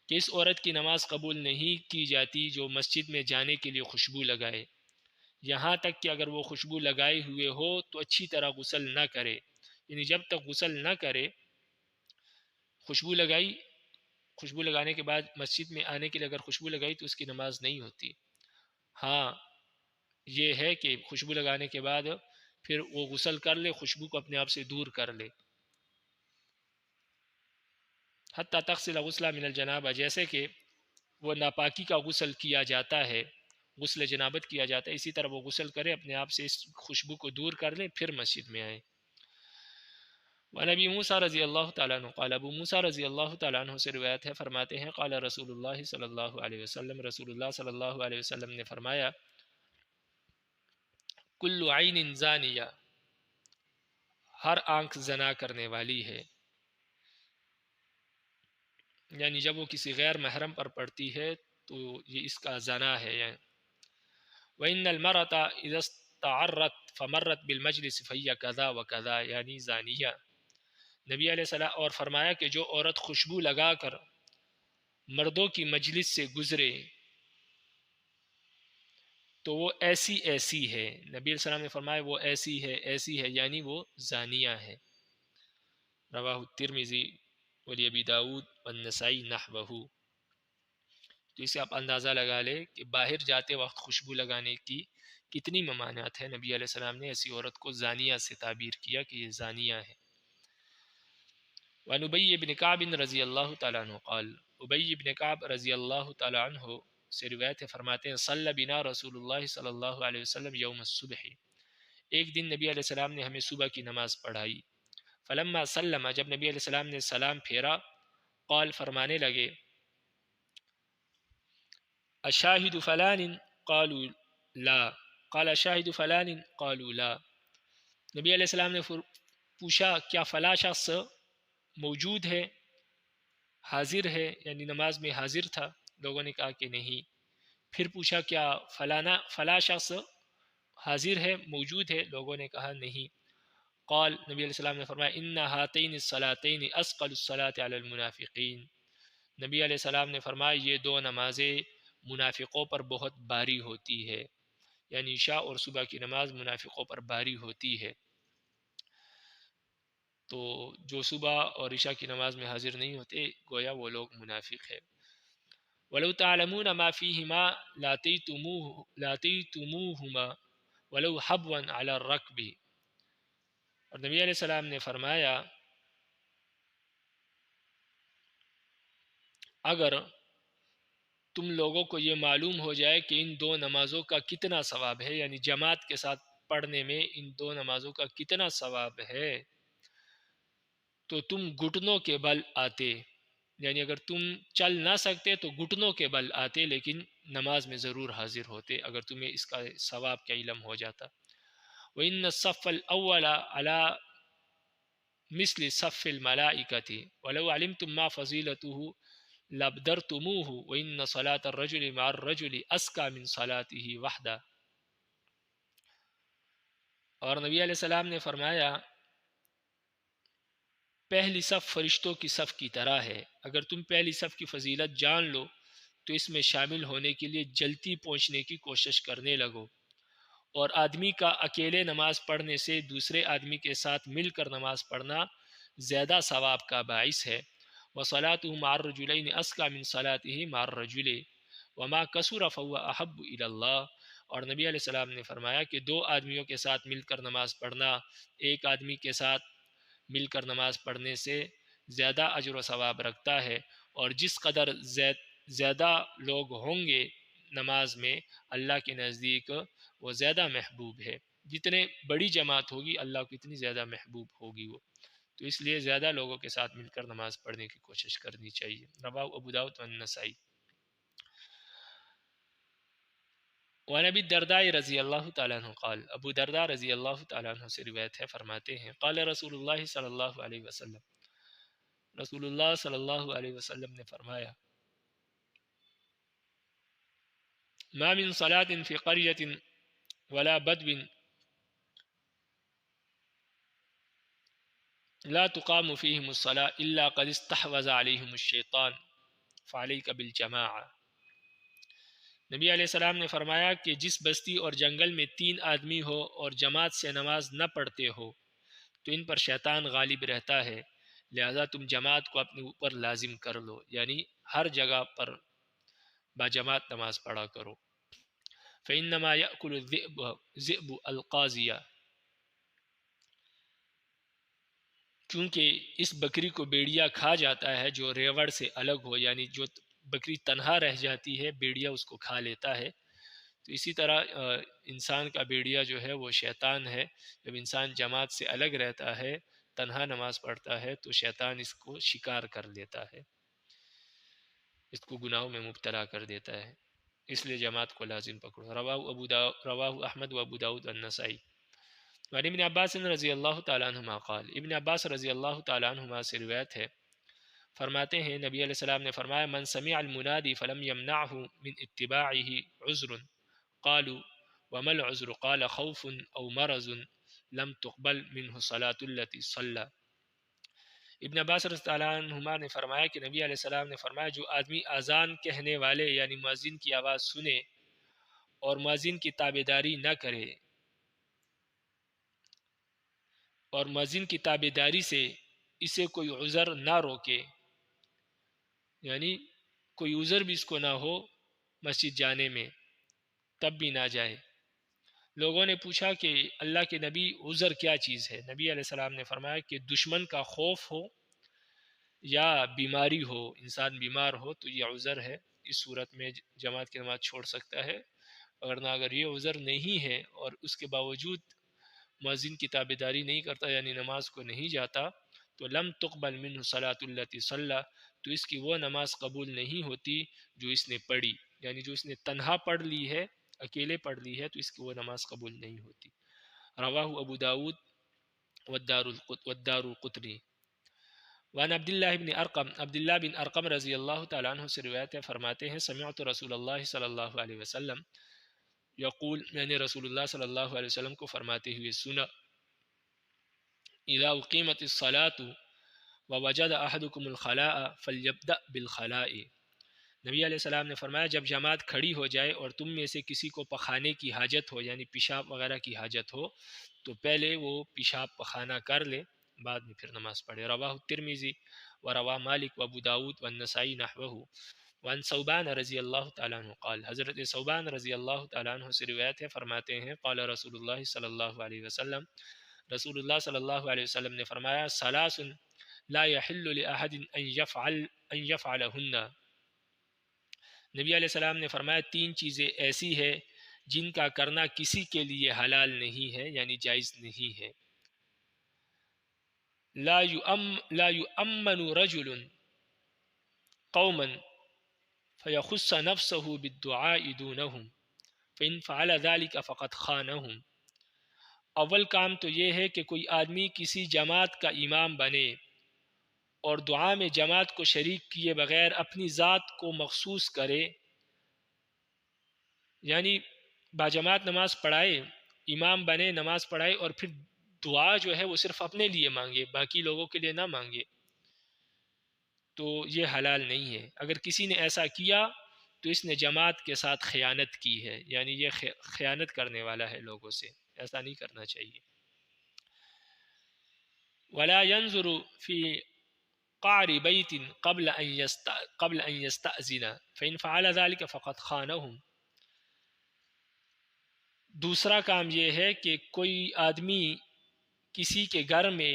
کہ اس عورت کی نماز قبول نہیں کی جاتی جو مسجد میں جانے کے لیے خوشبو لگائے، یہاں تک کہ اگر وہ خوشبو لگائے ہوئے ہو تو اچھی طرح غسل نہ کرے، یعنی جب تک غسل نہ کرے، خوشبو لگائی، خوشبو لگانے کے بعد مسجد میں آنے کے لیے اگر خوشبو لگائی تو اس کی نماز نہیں ہوتی۔ ہاں یہ ہے کہ خوشبو لگانے کے بعد پھر وہ غسل کر لے، خوشبو کو اپنے آپ سے دور کر لے، حتی تغسل غسلہ من الجنابہ، جیسے کہ وہ ناپاکی کا غسل کیا جاتا ہے، غسل جنابت کیا جاتا ہے، اسی طرح وہ غسل کرے، اپنے آپ سے اس خوشبو کو دور کر لے، پھر مسجد میں آئے۔ وعن ابی موسیٰ رضی اللہ تعالیٰ عنہ قال، ابو موسیٰ رضی اللہ تعالیٰ عنہ سے روایت ہے، فرماتے ہیں قال رسول اللہ صلی اللہ علیہ وسلم، رسول اللہ صلی اللہ علیہ وسلم نے فرمایا کل عین زانیہ، ہر آنکھ زنا کرنے والی ہے، یعنی جب وہ کسی غیر محرم پر پڑتی ہے تو یہ اس کا زنا ہے۔ وَإِنَّ الْمَرْأَةَ إِذَا اسْتَعَرَّتْ فَمَرَّتْ بِالْمَجْلِسِ فَهِيَ كَذَا وَكَذَا، یعنی زانیہ۔ نبی علیہ السلام اور فرمایا کہ جو عورت خوشبو لگا کر مردوں کی مجلس سے گزرے تو وہ ایسی ایسی ہے، نبی علیہ السلام نے فرمایا وہ ایسی ہے، یعنی وہ زانیہ ہے۔ رواہ الترمذی ولی داود والنسائی نحوہ۔ تو اسے آپ اندازہ لگا لے کہ باہر جاتے وقت خوشبو لگانے کی کتنی ممانعت ہے، نبی علیہ السلام نے ایسی عورت کو زانیہ سے تعبیر کیا کہ یہ زانیہ ہے۔ وعن ابی بن کعب رضی اللہ تعالیٰ عنہ قال، ابی بن کعب رضی اللہ تعالیٰ عنہ سے روایت ہے، فرماتے ہیں صلی بنا رسول اللہ صلی اللہ علیہ وسلم یوم الصبح، ایک دن نبی علیہ السلام نے ہمیں صبح کی نماز پڑھائی، فلما سلم، جب نبی علیہ السلام نے سلام پھیرا، قال فرمانے لگے اشاہد فلان قالوا لا، قال اشاہد فلان قالوا لا، نبی علیہ السلام نے پوچھا کیا فلاں شخص موجود ہے، حاضر ہے، یعنی نماز میں حاضر تھا، لوگوں نے کہا کہ نہیں، پھر پوچھا کیا فلاں شخص حاضر ہے، موجود ہے، لوگوں نے کہا نہیں، قال، نبی علیہ السلام نے فرمایا ان ہاتین الصلاتین اثقل الصلاۃ علی المنافقین، نبی علیہ السلام نے فرمایا یہ دو نمازیں منافقوں پر بہت بھاری ہوتی ہے، یعنی عشاء اور صبح کی نماز منافقوں پر بھاری ہوتی ہے۔ تو جو صبح اور عشاء کی نماز میں حاضر نہیں ہوتے گویا وہ لوگ منافق ہے۔ وَلَوْ تَعْلَمُونَ مَا فِيهِمَا لَاتَيْتُمُوهُمَا وَلَوْ حَبْوًا عَلَى الرَّكْبِ۔ اور نبی علیہ السلام نے فرمایا اگر تم لوگوں کو یہ معلوم ہو جائے کہ ان دو نمازوں کا کتنا ثواب ہے، یعنی جماعت کے ساتھ پڑھنے میں ان دو نمازوں کا کتنا ثواب ہے، تو تم گھٹنوں کے بل آتے، یعنی اگر تم چل نہ سکتے تو گھٹنوں کے بل آتے لیکن نماز میں ضرور حاضر ہوتے اگر تمہیں اس کا ثواب کا علم ہو جاتا۔ وَإِنَّ الصَّفَّ الْأَوَّلَ عَلَى مِثْلِ صَفِّ الْمَلَائِكَةِ وَلَوْ عَلِمْتُم مَّا فَضِيلَتُهُ لَابْتَغَيْتُمُوهُ وَإِنَّ صَلَاةَ الرَّجُلِ مَعَ الرَّجُلِ أَزْكَىٰ مِن صَلَاتِهِ وَحْدَهُ۔ اور نبی علیہ السلام نے فرمایا پہلی صف فرشتوں کی صف کی طرح ہے، اگر تم پہلی صف کی فضیلت جان لو تو اس میں شامل ہونے کے لیے جلدی پہنچنے کی کوشش کرنے لگو۔ اور آدمی کا اکیلے نماز پڑھنے سے دوسرے آدمی کے ساتھ مل کر نماز پڑھنا زیادہ ثواب کا باعث ہے۔ وَصَلَاتُهُ مَعَ الرَّجُلَيْنِ أَزْكَىٰ مِن صَلَاتِهِ مَعَ الرَّجُلِ وَمَا كَثُرَ فَهُوَ أَحَبُّ إِلَى اللَّهِ۔ اور نبی علیہ السلام نے فرمایا کہ دو آدمیوں کے ساتھ مل کر نماز پڑھنا ایک آدمی کے ساتھ مل کر نماز پڑھنے سے زیادہ اجر و ثواب رکھتا ہے، اور جس قدر زیادہ لوگ ہوں گے نماز میں اللہ کے نزدیک وہ زیادہ محبوب ہے، جتنے بڑی جماعت ہوگی اللہ کو اتنی زیادہ محبوب ہوگی وہ، تو اس لیے زیادہ لوگوں کے ساتھ مل کر نماز پڑھنے کی کوشش کرنی چاہیے۔ رواه ابو داؤد والنسائی۔ وعن ابی الدرداء رضی اللہ تعالیٰ عنہ قال، ابو درداء رضی اللہ تعالیٰ عنہ سے روایت ہے، فرماتے ہیں قال رسول اللہ صلی اللہ علیہ وسلم، رسول اللہ صلی اللہ علیہ وسلم نے فرمایا ما من صلاة في قرية ولا بدو لا تقام فيهم الصلاة إلا قد استحوذ عليهم الشيطان فعليك بالجماعة۔ نبی علیہ السلام نے فرمایا کہ جس بستی اور جنگل میں تین آدمی ہو اور جماعت سے نماز نہ پڑھتے ہو تو ان پر شیطان غالب رہتا ہے، لہذا تم جماعت کو اپنے اوپر لازم کر لو، یعنی ہر جگہ پر باجماعت نماز پڑھا کرو۔ فإنما يأكل الذئب القاضية، کیونکہ اس بکری کو بیڑیا کھا جاتا ہے جو ریوڑ سے الگ ہو، یعنی جو بکری تنہا رہ جاتی ہے بیڑیا اس کو کھا لیتا ہے، تو اسی طرح انسان کا بیڑیا جو ہے وہ شیطان ہے۔ جب انسان جماعت سے الگ رہتا ہے تنہا نماز پڑھتا ہے تو شیطان اس کو شکار کر لیتا ہے، اس کو گناہوں میں مبتلا کر دیتا ہے، اس لیے جماعت کو لازم پکڑو۔ رواہ احمد و ابو داؤد والنسائی۔ وعن ابن عباس رضی اللہ تعالیٰ عنہما قال، ابن عباس رضی اللہ تعالیٰ عنہما سے روایت ہے، فرماتے ہیں نبی علیہ السلام نے فرمایا من سمع المنادی فلم يمنعه من اتباعه عذر قالوا وما العذر قال خوف او مرض لم تقبل منه صلاة التي صلى۔ ابن عباس رضی اللہ عنہما نے فرمایا کہ نبی علیہ السلام نے فرمایا جو آدمی اذان کہنے والے یعنی مؤذن کی آواز سنے اور مؤذن کی تابعداری نہ کرے اور مؤذن کی تابعداری سے اسے کوئی عذر نہ روکے، یعنی کوئی عذر بھی اس کو نہ ہو مسجد جانے میں تب بھی نہ جائے۔ لوگوں نے پوچھا کہ اللہ کے نبی عذر کیا چیز ہے؟ نبی علیہ السلام نے فرمایا کہ دشمن کا خوف ہو یا بیماری ہو، انسان بیمار ہو تو یہ عذر ہے، اس صورت میں جماعت کی نماز چھوڑ سکتا ہے، ورنہ اگر یہ عذر نہیں ہے اور اس کے باوجود مؤذن کی تابعداری نہیں کرتا یعنی نماز کو نہیں جاتا تو لم تقبل منہ صلاۃ التی صلی، تو اس کی وہ نماز قبول نہیں ہوتی جو اس نے پڑھی، یعنی جو اس نے تنہا پڑھ لی ہے اکیلے پڑھ لی ہے تو اس کی وہ نماز قبول نہیں ہوتی۔ رواہ ابو داود والدار القطنی۔ وعن عبداللہ بن ارقم رضی اللہ تعالیٰ عنہ سے روایت ہے، فرماتے ہیں سمعت رسول اللہ صلی اللہ علیہ وسلم یقول، میں نے رسول اللہ صلی اللہ علیہ وسلم کو فرماتے ہوئے سنا اذا اقیمت الصلاۃ ووجد احدکم الخلاء فلیبدأ بالخلاء، نبی علیہ السلام نے فرمایا جب جماعت کھڑی ہو جائے اور تم میں سے کسی کو پخانے کی حاجت ہو یعنی پیشاب وغیرہ کی حاجت ہو تو پہلے وہ پیشاب پخانہ کر لے بعد میں پھر نماز پڑھے۔ رواہ الترمذی و روا مالک و ابو داود و النسائی نحوہ وان ثوبان رضی اللہ تعالیٰ عنہ قال، حضرت ثوبان رضی اللہ تعالیٰ عنہ سے روایت ہے، فرماتے ہیں قال رسول اللہ صلی اللہ علیہ وسلم، رسول اللہ صلی اللہ علیہ وسلم نے فرمایا ثلاث لا يحل لأحد ان يفعلهن، نبی علیہ السلام نے فرمایا تین چیزیں ایسی ہے جن کا کرنا کسی کے لیے حلال نہیں ہے یعنی جائز نہیں ہے۔ لا يؤمن رجل قوما فيخص نفسه بالدعاء دونهم فإن فعل ذلك فقد خانهم، اول کام تو یہ ہے کہ کوئی آدمی کسی جماعت کا امام بنے اور دعا میں جماعت کو شریک کیے بغیر اپنی ذات کو مخصوص کرے، یعنی باجماعت نماز پڑھائے، امام بنے، نماز پڑھائے اور پھر دعا جو ہے وہ صرف اپنے لیے مانگے، باقی لوگوں کے لیے نہ مانگے، تو یہ حلال نہیں ہے۔ اگر کسی نے ایسا کیا تو اس نے جماعت کے ساتھ خیانت کی ہے، یعنی یہ خیانت کرنے والا ہے لوگوں سے، ایسا نہیں کرنا چاہیے۔ ولا ينظر في قعر بیت قبل ان يستأذن فإن فعل ذلك فقد خانهم، دوسرا کام یہ ہے کہ کوئی آدمی کسی کے گھر میں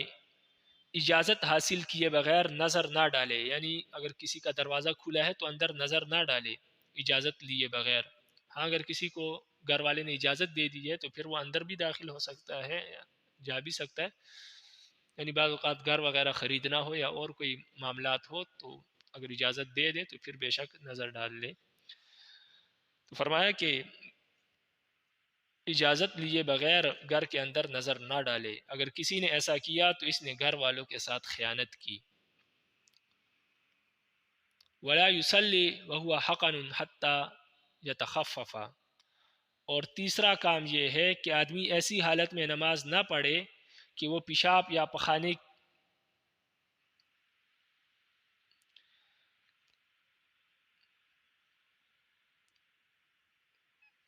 اجازت حاصل کیے بغیر نظر نہ ڈالے، یعنی اگر کسی کا دروازہ کھلا ہے تو اندر نظر نہ ڈالے اجازت لیے بغیر۔ ہاں اگر کسی کو گھر والے نے اجازت دے دی ہے تو پھر وہ اندر بھی داخل ہو سکتا ہے، جا بھی سکتا ہے، یعنی بعض اوقات گھر وغیرہ خریدنا ہو یا اور کوئی معاملات ہو تو اگر اجازت دے دے تو پھر بے شک نظر ڈال لے۔ تو فرمایا کہ اجازت لیے بغیر گھر کے اندر نظر نہ ڈالے، اگر کسی نے ایسا کیا تو اس نے گھر والوں کے ساتھ خیانت کی۔ ولا یصلی وهو حقن حتی یتخفف، اور تیسرا کام یہ ہے کہ آدمی ایسی حالت میں نماز نہ پڑھے کہ وہ پیشاب یا پخانے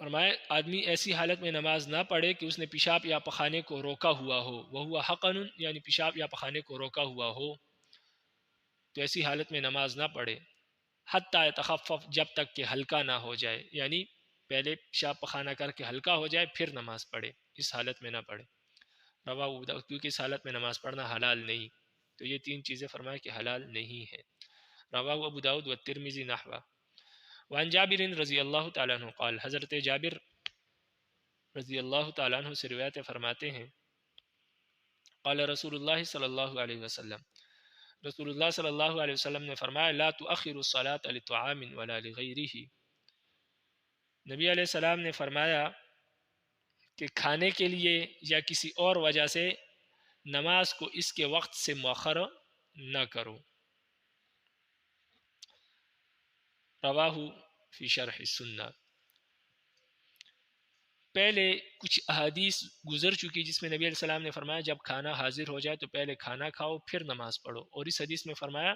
فرمائے آدمی ایسی حالت میں نماز نہ پڑھے کہ اس نے پیشاب یا پخانے کو روکا ہوا ہو، وہو حقن یعنی پیشاب یا پخانے کو روکا ہوا ہو، تو ایسی حالت میں نماز نہ پڑھے۔ حتی یتخفف، جب تک کہ ہلکا نہ ہو جائے، یعنی پہلے پیشاب پخانہ کر کے ہلکا ہو جائے پھر نماز پڑھے، اس حالت میں نہ پڑھے۔ رواہ ابو داؤد، کیونکہ اس حالت میں نماز پڑھنا حلال نہیں، تو یہ تین چیزیں فرمایا کہ حلال نہیں ہے۔ رواہ ابو داؤد و ترمذی نحوہ۔ وعن جابر رضی اللہ تعالیٰ عنہ قال، حضرت جابر رضی اللہ تعالیٰ عنہ سے روایت فرماتے ہیں قال رسول اللہ صلی اللہ علیہ وسلم، رسول اللہ صلی اللہ علیہ وسلم نے فرمایا لا تؤخر الصلاة لطعام ولا لغیرہ، نبی علیہ السلام نے فرمایا کہ کھانے کے لیے یا کسی اور وجہ سے نماز کو اس کے وقت سے مؤخر نہ کرو۔ رواہ فی شرح السنہ۔ پہلے کچھ احادیث گزر چکی جس میں نبی علیہ السلام نے فرمایا جب کھانا حاضر ہو جائے تو پہلے کھانا کھاؤ پھر نماز پڑھو، اور اس حدیث میں فرمایا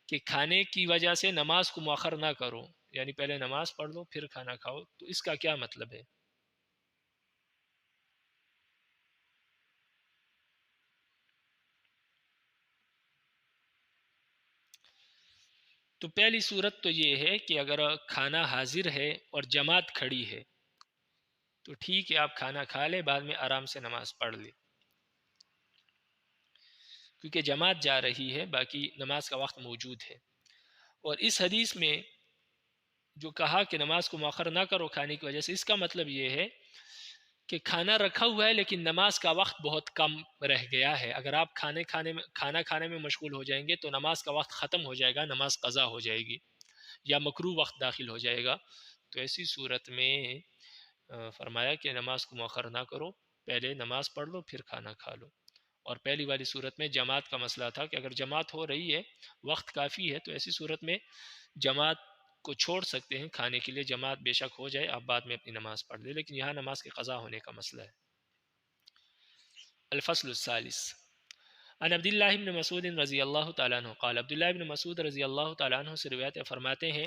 کہ کھانے کی وجہ سے نماز کو مؤخر نہ کرو، یعنی پہلے نماز پڑھ لو پھر کھانا کھاؤ، تو اس کا کیا مطلب ہے؟ تو پہلی صورت تو یہ ہے کہ اگر کھانا حاضر ہے اور جماعت کھڑی ہے تو ٹھیک ہے، آپ کھانا کھا لیں، بعد میں آرام سے نماز پڑھ لیں، کیونکہ جماعت جا رہی ہے، باقی نماز کا وقت موجود ہے۔ اور اس حدیث میں جو کہا کہ نماز کو مؤخر نہ کرو کھانے کی وجہ سے، اس کا مطلب یہ ہے کہ کھانا رکھا ہوا ہے لیکن نماز کا وقت بہت کم رہ گیا ہے، اگر آپ کھانا کھانے میں مشغول ہو جائیں گے تو نماز کا وقت ختم ہو جائے گا، نماز قضا ہو جائے گی یا مکروہ وقت داخل ہو جائے گا، تو ایسی صورت میں فرمایا کہ نماز کو مؤخر نہ کرو، پہلے نماز پڑھ لو پھر کھانا کھا لو۔ اور پہلی والی صورت میں جماعت کا مسئلہ تھا کہ اگر جماعت ہو رہی ہے، وقت کافی ہے، تو ایسی صورت میں جماعت کو چھوڑ سکتے ہیں کھانے کے لیے، جماعت بے شک ہو جائے آپ بعد میں اپنی نماز پڑھ لیں، لیکن یہاں نماز کے قضا ہونے کا مسئلہ ہے۔ الفصل الثالث عن عبداللہ بن مسعود رضی اللہ تعالیٰ عنہ قال، عبداللہ بن مسعود رضی اللہ تعالیٰ عنہ سے روایت فرماتے ہیں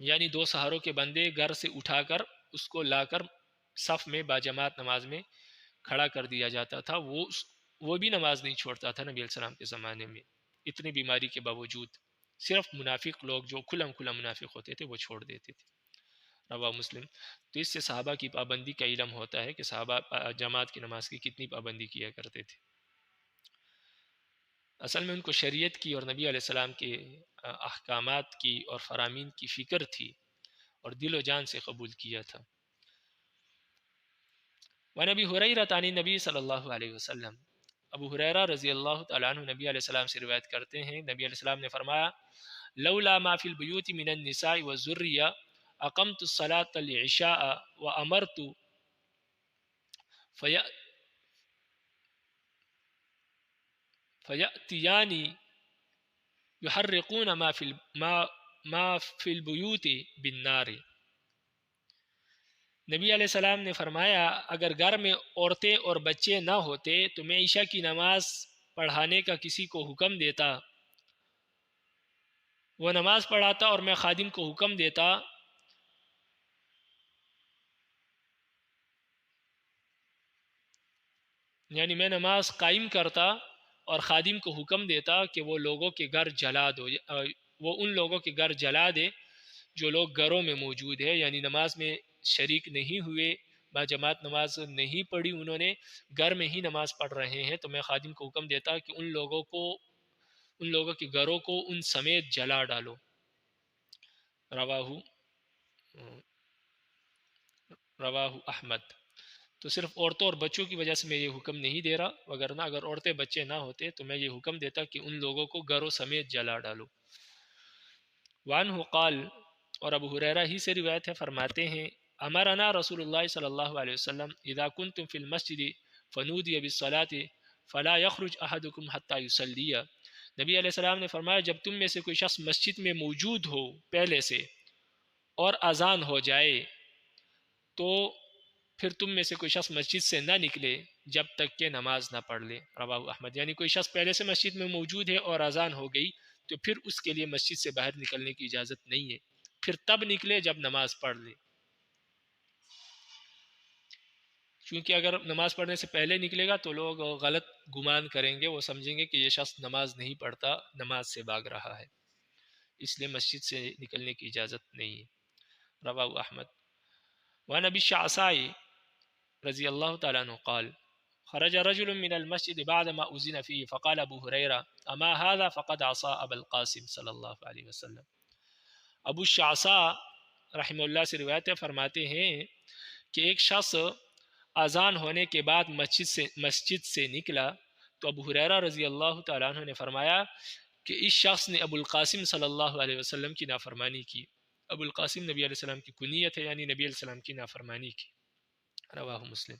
یعنی 2 سہاروں کے بندے گھر سے اٹھا کر اس کو لا کر صف میں باجماعت نماز میں کھڑا کر دیا جاتا تھا. وہ بھی نماز نہیں چھوڑتا تھا نبی علیہ السلام کے زمانے میں اتنی بیماری کے باوجود. صرف منافق لوگ جو کھلم کھلا منافق ہوتے تھے وہ چھوڑ دیتے تھے. رواہ مسلم. تو اس سے صحابہ کی پابندی کا علم ہوتا ہے کہ صحابہ جماعت کی نماز کی کتنی پابندی کیا کرتے تھے. اصل میں ان کو شریعت کی اور نبی علیہ السلام کے احکامات کی اور فرامین کی فکر تھی اور دل و جان سے قبول کیا تھا. وعن ابی ہریرہ عن نبی صلی اللہ علیہ وسلم. ابو ہریرہ رضی اللہ تعالیٰ عنہ نبی علیہ السلام سے روایت کرتے ہیں نبی علیہ السلام نے فرمایا لولا ما فی البیوت من النساء والذریہ اقمت الصلاة العشاء وامرت فیأتیانی یحرقون ما فی البیوت بالنار. نبی علیہ السلام نے فرمایا اگر گھر میں عورتیں اور بچے نہ ہوتے تو میں عشاء کی نماز پڑھانے کا کسی کو حکم دیتا, وہ نماز پڑھاتا اور میں خادم کو حکم دیتا یعنی میں نماز قائم کرتا اور خادم کو حکم دیتا کہ وہ لوگوں کے گھر جلا دو, وہ ان لوگوں کے گھر جلا دے جو لوگ گھروں میں موجود ہے, یعنی نماز میں شریک نہیں ہوئے, با جماعت نماز نہیں پڑھی, انہوں نے گھر میں ہی نماز پڑھ رہے ہیں, تو میں خادم کو حکم دیتا کہ ان لوگوں کے گھروں کو ان سمیت جلا ڈالو. رواہ احمد. تو صرف عورتوں اور بچوں کی وجہ سے میں یہ حکم نہیں دے رہا, وگرنہ اگر عورتیں بچے نہ ہوتے تو میں یہ حکم دیتا کہ ان لوگوں کو گھروں سمیت جلا ڈالو. وعنہ قال, اور ابو ہریرہ ہی سے روایت ہے, فرماتے ہیں امرنا رسول اللہ صلی اللہ علیہ وسلم اذا کنتم فی المسجد فنودی بالصلاة فلا یخرج احدکم حتی یصلی. نبی علیہ السلام نے فرمایا جب تم میں سے کوئی شخص مسجد میں موجود ہو پہلے سے اور اذان ہو جائے تو پھر تم میں سے کوئی شخص مسجد سے نہ نکلے جب تک کہ نماز نہ پڑھ لے. رواہ احمد. یعنی کوئی شخص پہلے سے مسجد میں موجود ہے اور اذان ہو گئی تو پھر اس کے لیے مسجد سے باہر نکلنے کی اجازت نہیں ہے, پھر تب نکلے جب نماز پڑھ لے. کیونکہ اگر نماز پڑھنے سے پہلے نکلے گا تو لوگ غلط گمان کریں گے, وہ سمجھیں گے کہ یہ شخص نماز نہیں پڑھتا, نماز سے بھاگ رہا ہے, اس لیے مسجد سے نکلنے کی اجازت نہیں ہے. رواہ احمد. وعن ابی الشعثاء رضی اللہ تعالیٰ عنہ قال خرج رجل من المسجد بعدما أذن فيه فقال ابو هريرة اما هذا فقد عصى ابا القاسم صلی اللہ علیہ وسلم. ابو الشعثاء رحمہ اللہ سے روایت ہے, فرماتے ہیں کہ ایک شخص اذان ہونے کے بعد مسجد سے نکلا تو ابو ہریرہ رضی اللہ تعالیٰ عنہ نے فرمایا کہ اس شخص نے ابو القاسم صلی اللہ علیہ وسلم کی نافرمانی کی. ابو القاسم نبی علیہ السلام کی کنیت ہے, یعنی نبی علیہ السلام کی نافرمانی کی. رواہ مسلم.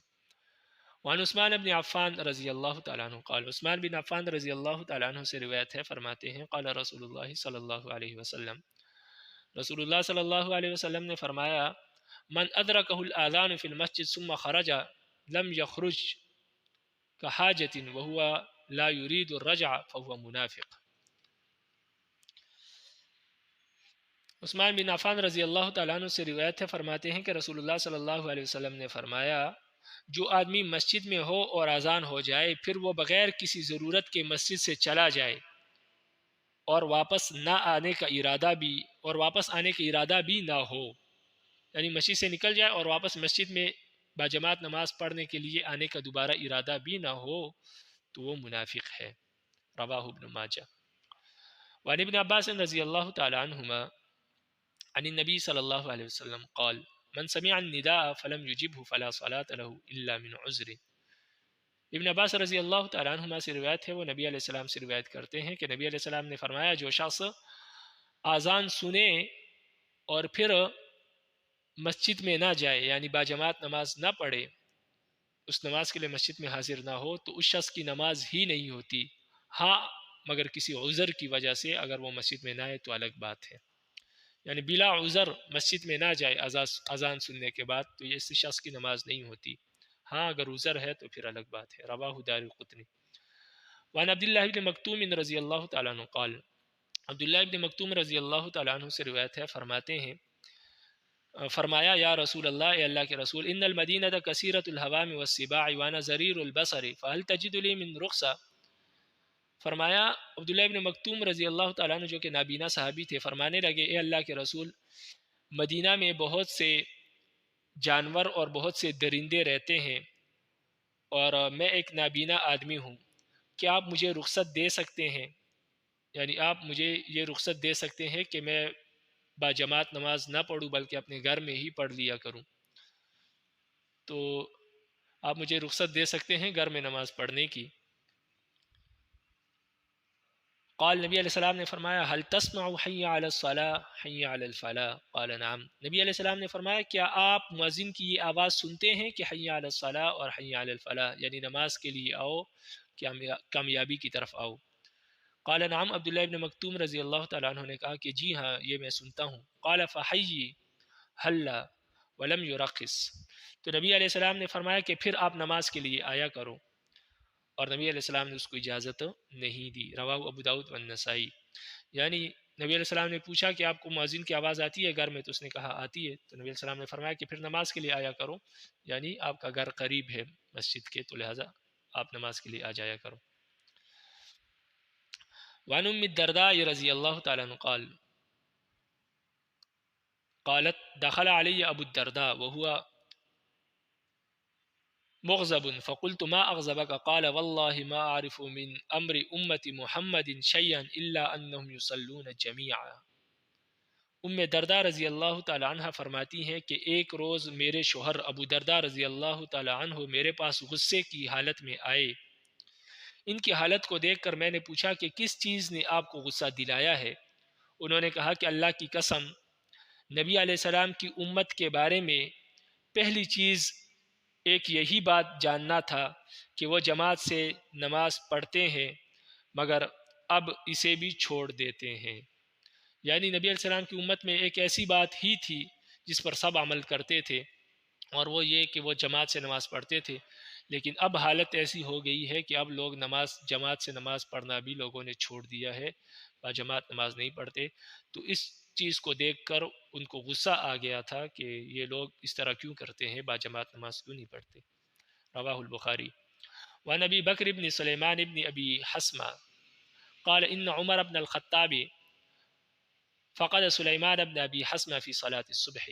وعن عثمان بن عفان رضی اللہ تعالیٰ عنہ قال, عثمان بن عفان رضی اللہ تعالیٰ عنہ سے روایت ہے, فرماتے ہیں قال رسول اللہ صلی اللہ علیہ وسلم, رسول اللہ صلی اللہ علیہ وسلم نے فرمایا من ادرکہ الاذان فی المسجد ثم خرج لم یخرج کحاجت وهو لا يريد الرجع فهو منافق. عثمان بن عفان رضی اللہ تعالیٰ عنہ سے روایت ہے, فرماتے ہیں کہ رسول اللہ صلی اللہ علیہ وسلم نے فرمایا جو آدمی مسجد میں ہو اور اذان ہو جائے پھر وہ بغیر کسی ضرورت کے مسجد سے چلا جائے اور واپس آنے کا ارادہ بھی نہ ہو, یعنی مسجد سے نکل جائے اور واپس مسجد میں باجماعت نماز پڑھنے کے لیے آنے کا دوبارہ ارادہ بھی نہ ہو تو وہ منافق ہے. رواہ ابن ماجہ. وعن ابن عباس رضی اللہ تعالی عنہما عن النبی صلی اللہ علیہ وسلم قال من سمع النداء فلم يجبه فلا صلاة له الا من عذر. ابن عباس رضی اللہ تعالیٰ عنہما سے روایت ہے, وہ نبی علیہ السلام سے روایت کرتے ہیں کہ نبی علیہ السلام نے فرمایا جو شخص اذان سنے اور پھر مسجد میں نہ جائے یعنی باجماعت نماز نہ پڑھے, اس نماز کے لیے مسجد میں حاضر نہ ہو تو اس شخص کی نماز ہی نہیں ہوتی, ہاں مگر کسی عذر کی وجہ سے اگر وہ مسجد میں نہ آئے تو الگ بات ہے. یعنی بلا عذر مسجد میں نہ جائے اذان سننے کے بعد تو یہ اس شخص کی نماز نہیں ہوتی, ہاں اگر عذر ہے تو پھر الگ بات ہے. رواہ دارقطنی. وعن عبداللہ بن مکتوم رضی اللہ تعالیٰ عنہ قال, عبداللہ بن مکتوم رضی اللہ تعالیٰ عنہ سے روایت ہے, فرماتے ہیں فرمایا یا رسول اللہ، اے اللہ کے رسول، ان المدینۃ کثیرۃ الحوام والسباع وانا ضریر البصر فهل تجد لی من رخصہ. فرمایا عبداللہ ابن مکتوم رضی اللہ تعالیٰ عنہ جو کہ نابینا صحابی تھے، فرمانے لگے اے اللہ کے رسول، مدینہ میں بہت سے جانور اور بہت سے درندے رہتے ہیں اور میں ایک نابینا آدمی ہوں، کیا آپ مجھے رخصت دے سکتے ہیں؟ یعنی آپ مجھے یہ رخصت دے سکتے ہیں کہ میں با جماعت نماز نہ پڑھوں بلکہ اپنے گھر میں ہی پڑھ لیا کروں؟ تو آپ مجھے رخصت دے سکتے ہیں گھر میں نماز پڑھنے کی؟ قال، نبی علیہ السلام نے فرمایا هل تسمع حی علی الصلاۃ حی علی الفلاح؟ قال نعم. نبی علیہ السلام نے فرمایا کیا آپ مؤذن کی یہ آواز سنتے ہیں کہ حی علی الصلاۃ اور حی علی الفلاح، یعنی نماز کے لیے آؤ، کامیابی کی طرف آؤ؟ قال نعم. عبداللہ ابن مکتوم رضی اللہ تعالیٰ عنہ نے کہا کہ جی ہاں، یہ میں سنتا ہوں. قال فحی حلا ولم یرخص. تو نبی علیہ السلام نے فرمایا کہ پھر آپ نماز کے لیے آیا کرو، اور نبی علیہ السلام نے اس کو اجازت نہیں دی. رواہ ابو داؤد والنسائی. یعنی نبی علیہ السلام نے پوچھا کہ آپ کو مؤذن کی آواز آتی ہے گھر میں؟ تو اس نے کہا آتی ہے. تو نبی علیہ السلام نے فرمایا کہ پھر نماز کے لیے آیا کرو، یعنی آپ کا گھر قریب ہے مسجد کے، تو لہٰذا آپ نماز کے لیے آ جایا کرو. وعن ام الدرداء رضی اللہ تعالیٰ عنہ قالت دخل علی ابو الدرداء وهو مغضب فقلت ما اغضبك قال والله ما اعرف من امر امت محمد شيئا الا انهم يصلون جميعا. ام درداء رضی اللہ تعالی عنہ فرماتی ہیں کہ ایک روز میرے شوہر ابو درداء رضی اللہ تعالی عنہ میرے پاس غصے کی حالت میں آئے. ان کی حالت کو دیکھ کر میں نے پوچھا کہ کس چیز نے آپ کو غصہ دلایا ہے؟ انہوں نے کہا کہ اللہ کی قسم، نبی علیہ السلام کی امت کے بارے میں پہلی چیز ایک یہی بات جاننا تھا کہ وہ جماعت سے نماز پڑھتے ہیں مگر اب اسے بھی چھوڑ دیتے ہیں. یعنی نبی علیہ السلام کی امت میں ایک ایسی بات ہی تھی جس پر سب عمل کرتے تھے، اور وہ یہ کہ وہ جماعت سے نماز پڑھتے تھے. لیکن اب حالت ایسی ہو گئی ہے کہ اب لوگ جماعت سے نماز پڑھنا بھی لوگوں نے چھوڑ دیا ہے، با جماعت نماز نہیں پڑھتے. تو اس چیز کو دیکھ کر ان کو غصہ آ گیا تھا کہ یہ لوگ اس طرح کیوں کرتے ہیں، با جماعت نماز کیوں نہیں پڑھتے. رواہ البخاری. وعن ابی بکر بن سلیمان بن ابی حسمہ قال ان عمر بن الخطاب فقد سلیمان بن ابی حسمہ فی صلاۃ الصبح.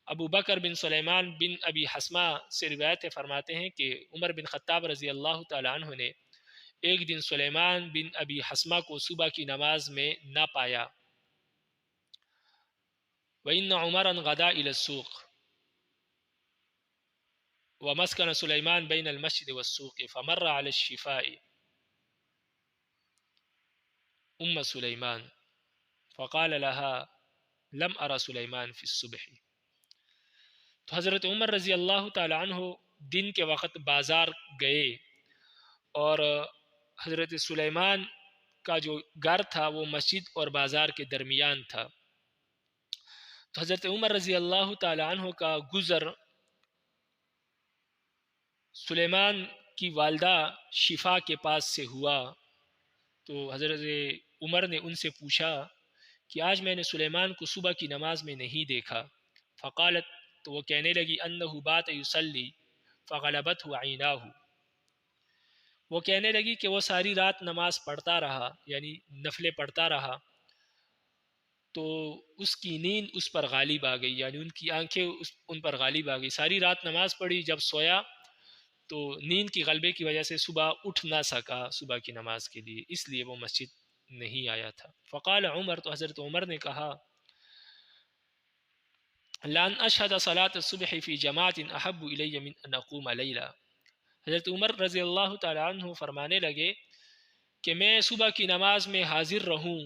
ابو بکر بن سلیمان بن ابی حسمہ سے روایت فرماتے ہیں کہ عمر بن خطاب رضی اللہ تعالی عنہ نے ایک دن سلیمان بن ابی حسمہ کو صبح کی نماز میں نہ پایا. وَإِنَّ عُمَرًا غَدَا إِلَى السُّوقِ ومسكن سليمان بين المسجد والسوق فمر على الشفاء أم سليمان فقال لها لم أرى سليمان في الصبح. تو حضرت عمر رضی اللہ تعالی عنہ دن کے وقت بازار گئے اور حضرت سلیمان کا جو گھر تھا وہ مسجد اور بازار کے درمیان تھا. تو حضرت عمر رضی اللہ تعالی عنہ کا گزر سلیمان کی والدہ شفا کے پاس سے ہوا. تو حضرت عمر نے ان سے پوچھا کہ آج میں نے سلیمان کو صبح کی نماز میں نہیں دیکھا. فقالت، تو وہ کہنے لگی انہ بات یصلی فغلبته عیناہ، وہ کہنے لگی کہ وہ ساری رات نماز پڑھتا رہا، یعنی نفلیں پڑھتا رہا، تو اس کی نیند اس پر غالب آ گئی، یعنی ان کی آنکھیں ان پر غالب آ گئی. ساری رات نماز پڑھی، جب سویا تو نیند کی غلبے کی وجہ سے صبح اٹھ نہ سکا صبح کی نماز کے لیے، اس لیے وہ مسجد نہیں آیا تھا. فقال عمر، تو حضرت عمر نے کہا لان اشهد صلاة الصبح فی جماعت احب الی من ان اقوم لیلا. حضرت عمر رضی اللہ تعالی عنہ فرمانے لگے کہ میں صبح کی نماز میں حاضر رہوں،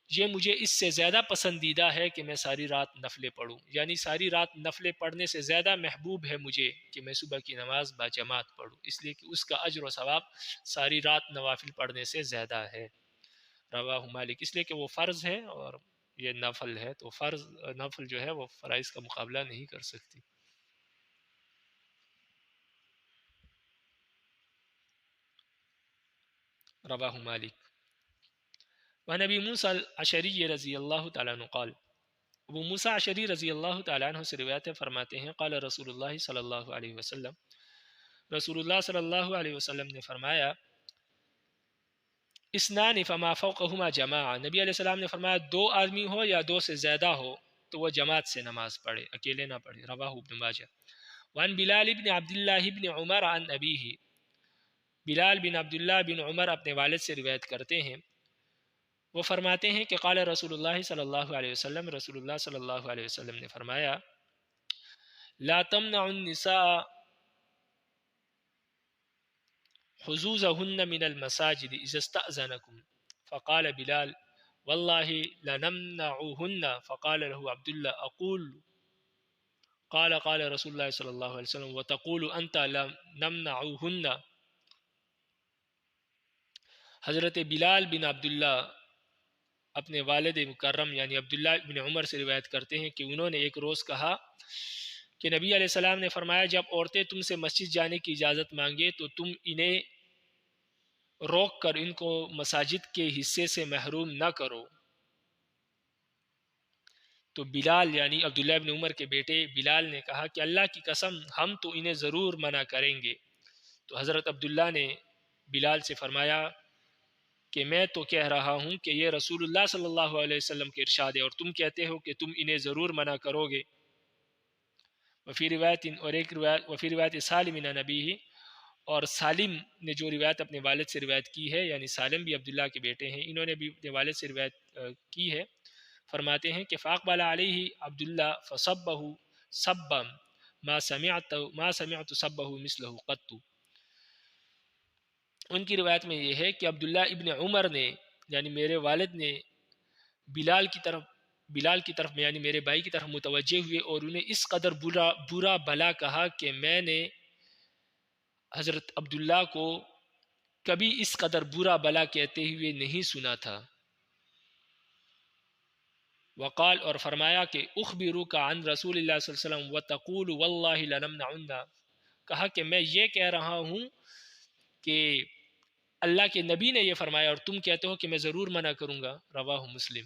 یہ مجھے اس سے زیادہ پسندیدہ ہے کہ میں ساری رات نفلیں پڑھوں. یعنی ساری رات نفلیں پڑھنے سے زیادہ محبوب ہے مجھے کہ میں صبح کی نماز با جماعت پڑھوں، اس لیے کہ اس کا اجر و ثواب ساری رات نوافل پڑھنے سے زیادہ ہے. رواہ مالک. اس لیے کہ وہ فرض ہے اور یہ نفل ہے، تو نفل جو ہے وہ فرائض کا مقابلہ نہیں کر سکتی. رواہ مالک. وعن ابی موسیٰ الاشعری رضی اللہ تعالیٰ عنہ قال ابو موسیٰ اشعری رضی اللہ تعالیٰ عنہ سے روایت ہے، فرماتے ہیں قال رسول اللہ صلی اللہ علیہ وسلم، رسول اللہ صلی اللہ علیہ وسلم نے فرمایا اسنان فما فوقہما جماعہ، نبی علیہ السلام نے فرمایا دو آدمی ہو یا دو سے زیادہ ہو تو وہ جماعت سے نماز پڑھے، اکیلے نہ پڑھے، رواہ ابن ماجہ۔ وعن بلال بن عبداللہ بن عمر عن ابیہ، بلال بن عبداللہ بن عمر اپنے والد سے روایت کرتے ہیں، وہ فرماتے ہیں کہ قال رسول اللہ صلی اللہ علیہ وسلم، رسول اللہ صلی اللہ علیہ وسلم نے فرمایا لا تمنع النساء حظوظهن من المساجد اذا استأذنكم، فقال بلال والله لنمنعهن، فقال له عبد الله اقول قال رسول الله صلی اللہ علیہ وسلم وتقول انت لنمنعهن۔ حضرت بلال بن عبداللہ اپنے والد مکرم یعنی عبداللہ بن عمر سے روایت کرتے ہیں کہ انہوں نے ایک روز کہا کہ نبی علیہ السلام نے فرمایا جب عورتیں تم سے مسجد جانے کی اجازت مانگے تو تم انہیں روک کر ان کو مساجد کے حصے سے محروم نہ کرو۔ تو بلال یعنی عبداللہ بن عمر کے بیٹے بلال نے کہا کہ اللہ کی قسم ہم تو انہیں ضرور منع کریں گے۔ تو حضرت عبداللہ نے بلال سے فرمایا کہ میں تو کہہ رہا ہوں کہ یہ رسول اللہ صلی اللہ علیہ وسلم کے ارشاد ہے اور تم کہتے ہو کہ تم انہیں ضرور منع کرو گے۔ وفی روایت اور ایک روایت وفی روایت سالم عن نبی، اور سالم نے جو روایت اپنے والد سے روایت کی ہے یعنی سالم بھی عبداللہ کے بیٹے ہیں، انہوں نے بھی اپنے والد سے روایت کی ہے، فرماتے ہیں کہ فاقبل علیہ عبداللہ فصبہ صبا ما سمعت صبہ مثلہ قط۔ ان کی روایت میں یہ ہے کہ عبداللہ ابن عمر نے یعنی میرے والد نے بلال کی طرف یعنی میرے بھائی کی طرف متوجہ ہوئے اور انہیں اس قدر برا بلا کہا کہ میں نے حضرت عبداللہ کو کبھی اس قدر برا بلا کہتے ہوئے نہیں سنا تھا۔ وقال اور فرمایا کہ اخبروک عن رسول اللہ صلی اللہ علیہ وسلم وتقول واللہ لنمنعن، کہا کہ میں یہ کہہ رہا ہوں کہ اللہ کے نبی نے یہ فرمایا اور تم کہتے ہو کہ میں ضرور منع کروں گا، رواہ مسلم۔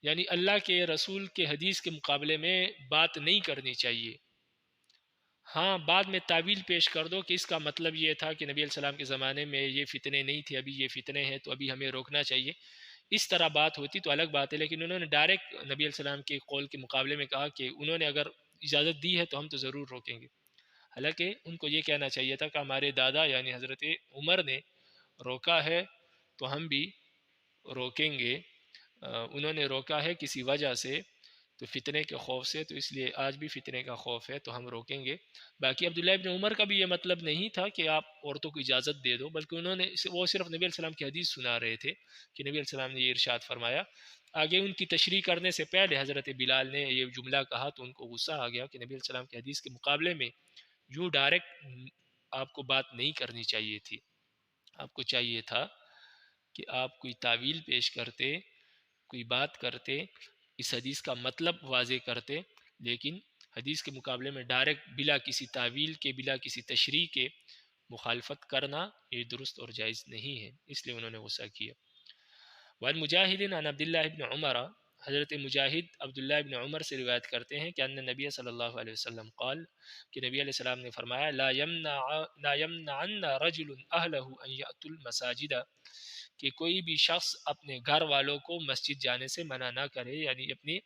یعنی اللہ کے رسول کے حدیث کے مقابلے میں بات نہیں کرنی چاہیے۔ ہاں بعد میں تعویل پیش کر دو کہ اس کا مطلب یہ تھا کہ نبی علیہ السلام کے زمانے میں یہ فتنے نہیں تھے، ابھی یہ فتنے ہیں تو ابھی ہمیں روکنا چاہیے، اس طرح بات ہوتی تو الگ بات ہے، لیکن انہوں نے ڈائریکٹ نبی علیہ السلام کے قول کے مقابلے میں کہا کہ انہوں نے اگر اجازت دی ہے تو ہم تو ضرور روکیں گے، حالانکہ ان کو یہ کہنا چاہیے تھا کہ ہمارے دادا یعنی حضرت عمر نے روکا ہے تو ہم بھی روکیں گے، انہوں نے روکا ہے کسی وجہ سے تو فتنے کے خوف سے، تو اس لیے آج بھی فتنے کا خوف ہے تو ہم روکیں گے۔ باقی عبداللہ ابن عمر کا بھی یہ مطلب نہیں تھا کہ آپ عورتوں کو اجازت دے دو، بلکہ انہوں نے وہ صرف نبی علیہ السلام کی حدیث سنا رہے تھے کہ نبی علیہ السلام نے یہ ارشاد فرمایا۔ آگے ان کی تشریح کرنے سے پہلے حضرت بلال نے یہ جملہ کہا تو ان کو غصہ آ گیا کہ نبی علیہ السلام کی حدیث کے مقابلے میں یوں ڈائریکٹ آپ کو بات نہیں کرنی چاہیے تھی، آپ کو چاہیے تھا کہ آپ کوئی تعویل پیش کرتے، کوئی بات کرتے، اس حدیث کا مطلب واضح کرتے، لیکن حدیث کے مقابلے میں ڈائریکٹ بلا کسی تعویل کے بلا کسی تشریح کے مخالفت کرنا یہ درست اور جائز نہیں ہے، اس لیے انہوں نے غصہ کیا۔ وعن مجاہد عن عبداللہ ابن عمر، حضرت مجاہد عبداللہ ابن عمر سے روایت کرتے ہیں کہ ان نبی صلی اللہ علیہ وسلم قال کہ نبی علیہ السلام نے فرمایا لا يمنعن رجل اہلہ ان یأتوا المساجد، کہ کوئی بھی شخص اپنے گھر والوں کو مسجد جانے سے منع نہ کرے، یعنی اپنی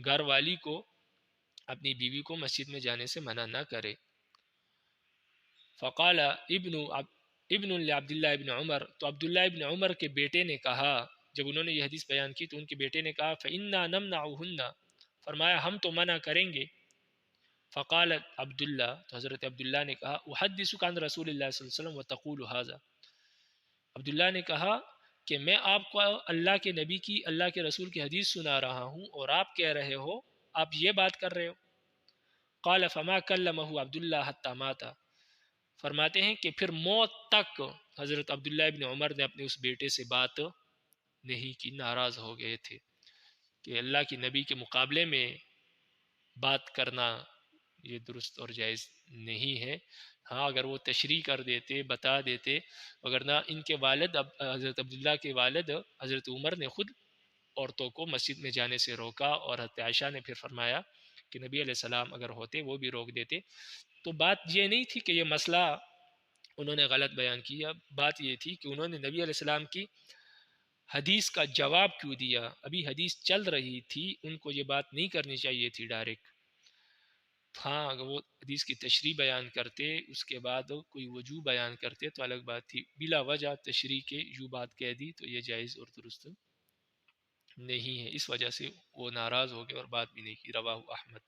گھر والی کو اپنی بیوی کو مسجد میں جانے سے منع نہ کرے۔ فقال ابن عبداللہ ابن عمر، تو عبداللہ ابن عمر کے بیٹے نے کہا، جب انہوں نے یہ حدیث بیان کی تو ان کے بیٹے نے کہا فإنا نمنعهن، فرمایا ہم تو منع کریں گے۔ فقال عبداللہ، تو حضرت عبداللہ نے کہا احدثک عن رسول اللہ صلی اللہ علیہ وسلم وتقول هذا، عبداللہ نے کہا کہ میں آپ کو اللہ کے نبی کی اللہ کے رسول کی حدیث سنا رہا ہوں اور آپ کہہ رہے ہو، آپ یہ بات کر رہے ہو۔ قال فما کلمہ عبداللہ حتی مات، فرماتے ہیں کہ پھر موت تک حضرت عبداللہ ابن عمر نے اپنے اس بیٹے سے بات نہیں کی، ناراض ہو گئے تھے کہ اللہ کی نبی کے مقابلے میں بات کرنا یہ درست اور جائز نہیں ہے۔ ہاں اگر وہ تشریح کر دیتے، بتا دیتے، وگرنہ ان کے والد حضرت عبداللہ کے والد حضرت عمر نے خود عورتوں کو مسجد میں جانے سے روکا، اور حضرت عائشہ نے پھر فرمایا کہ نبی علیہ السلام اگر ہوتے وہ بھی روک دیتے۔ تو بات یہ نہیں تھی کہ یہ مسئلہ انہوں نے غلط بیان کیا، بات یہ تھی کہ انہوں نے نبی علیہ السلام کی حدیث کا جواب کیوں دیا، ابھی حدیث چل رہی تھی، ان کو یہ بات نہیں کرنی چاہیے تھی ڈائریکٹ۔ ہاں اگر وہ حدیث کی تشریح بیان کرتے، اس کے بعد کوئی وجوہ بیان کرتے تو الگ بات تھی، بلا وجہ تشریح کے یوں بات کہہ دی تو یہ جائز اور درست نہیں ہے، اس وجہ سے وہ ناراض ہو گئے اور بات بھی نہیں کی۔ رواہ احمد۔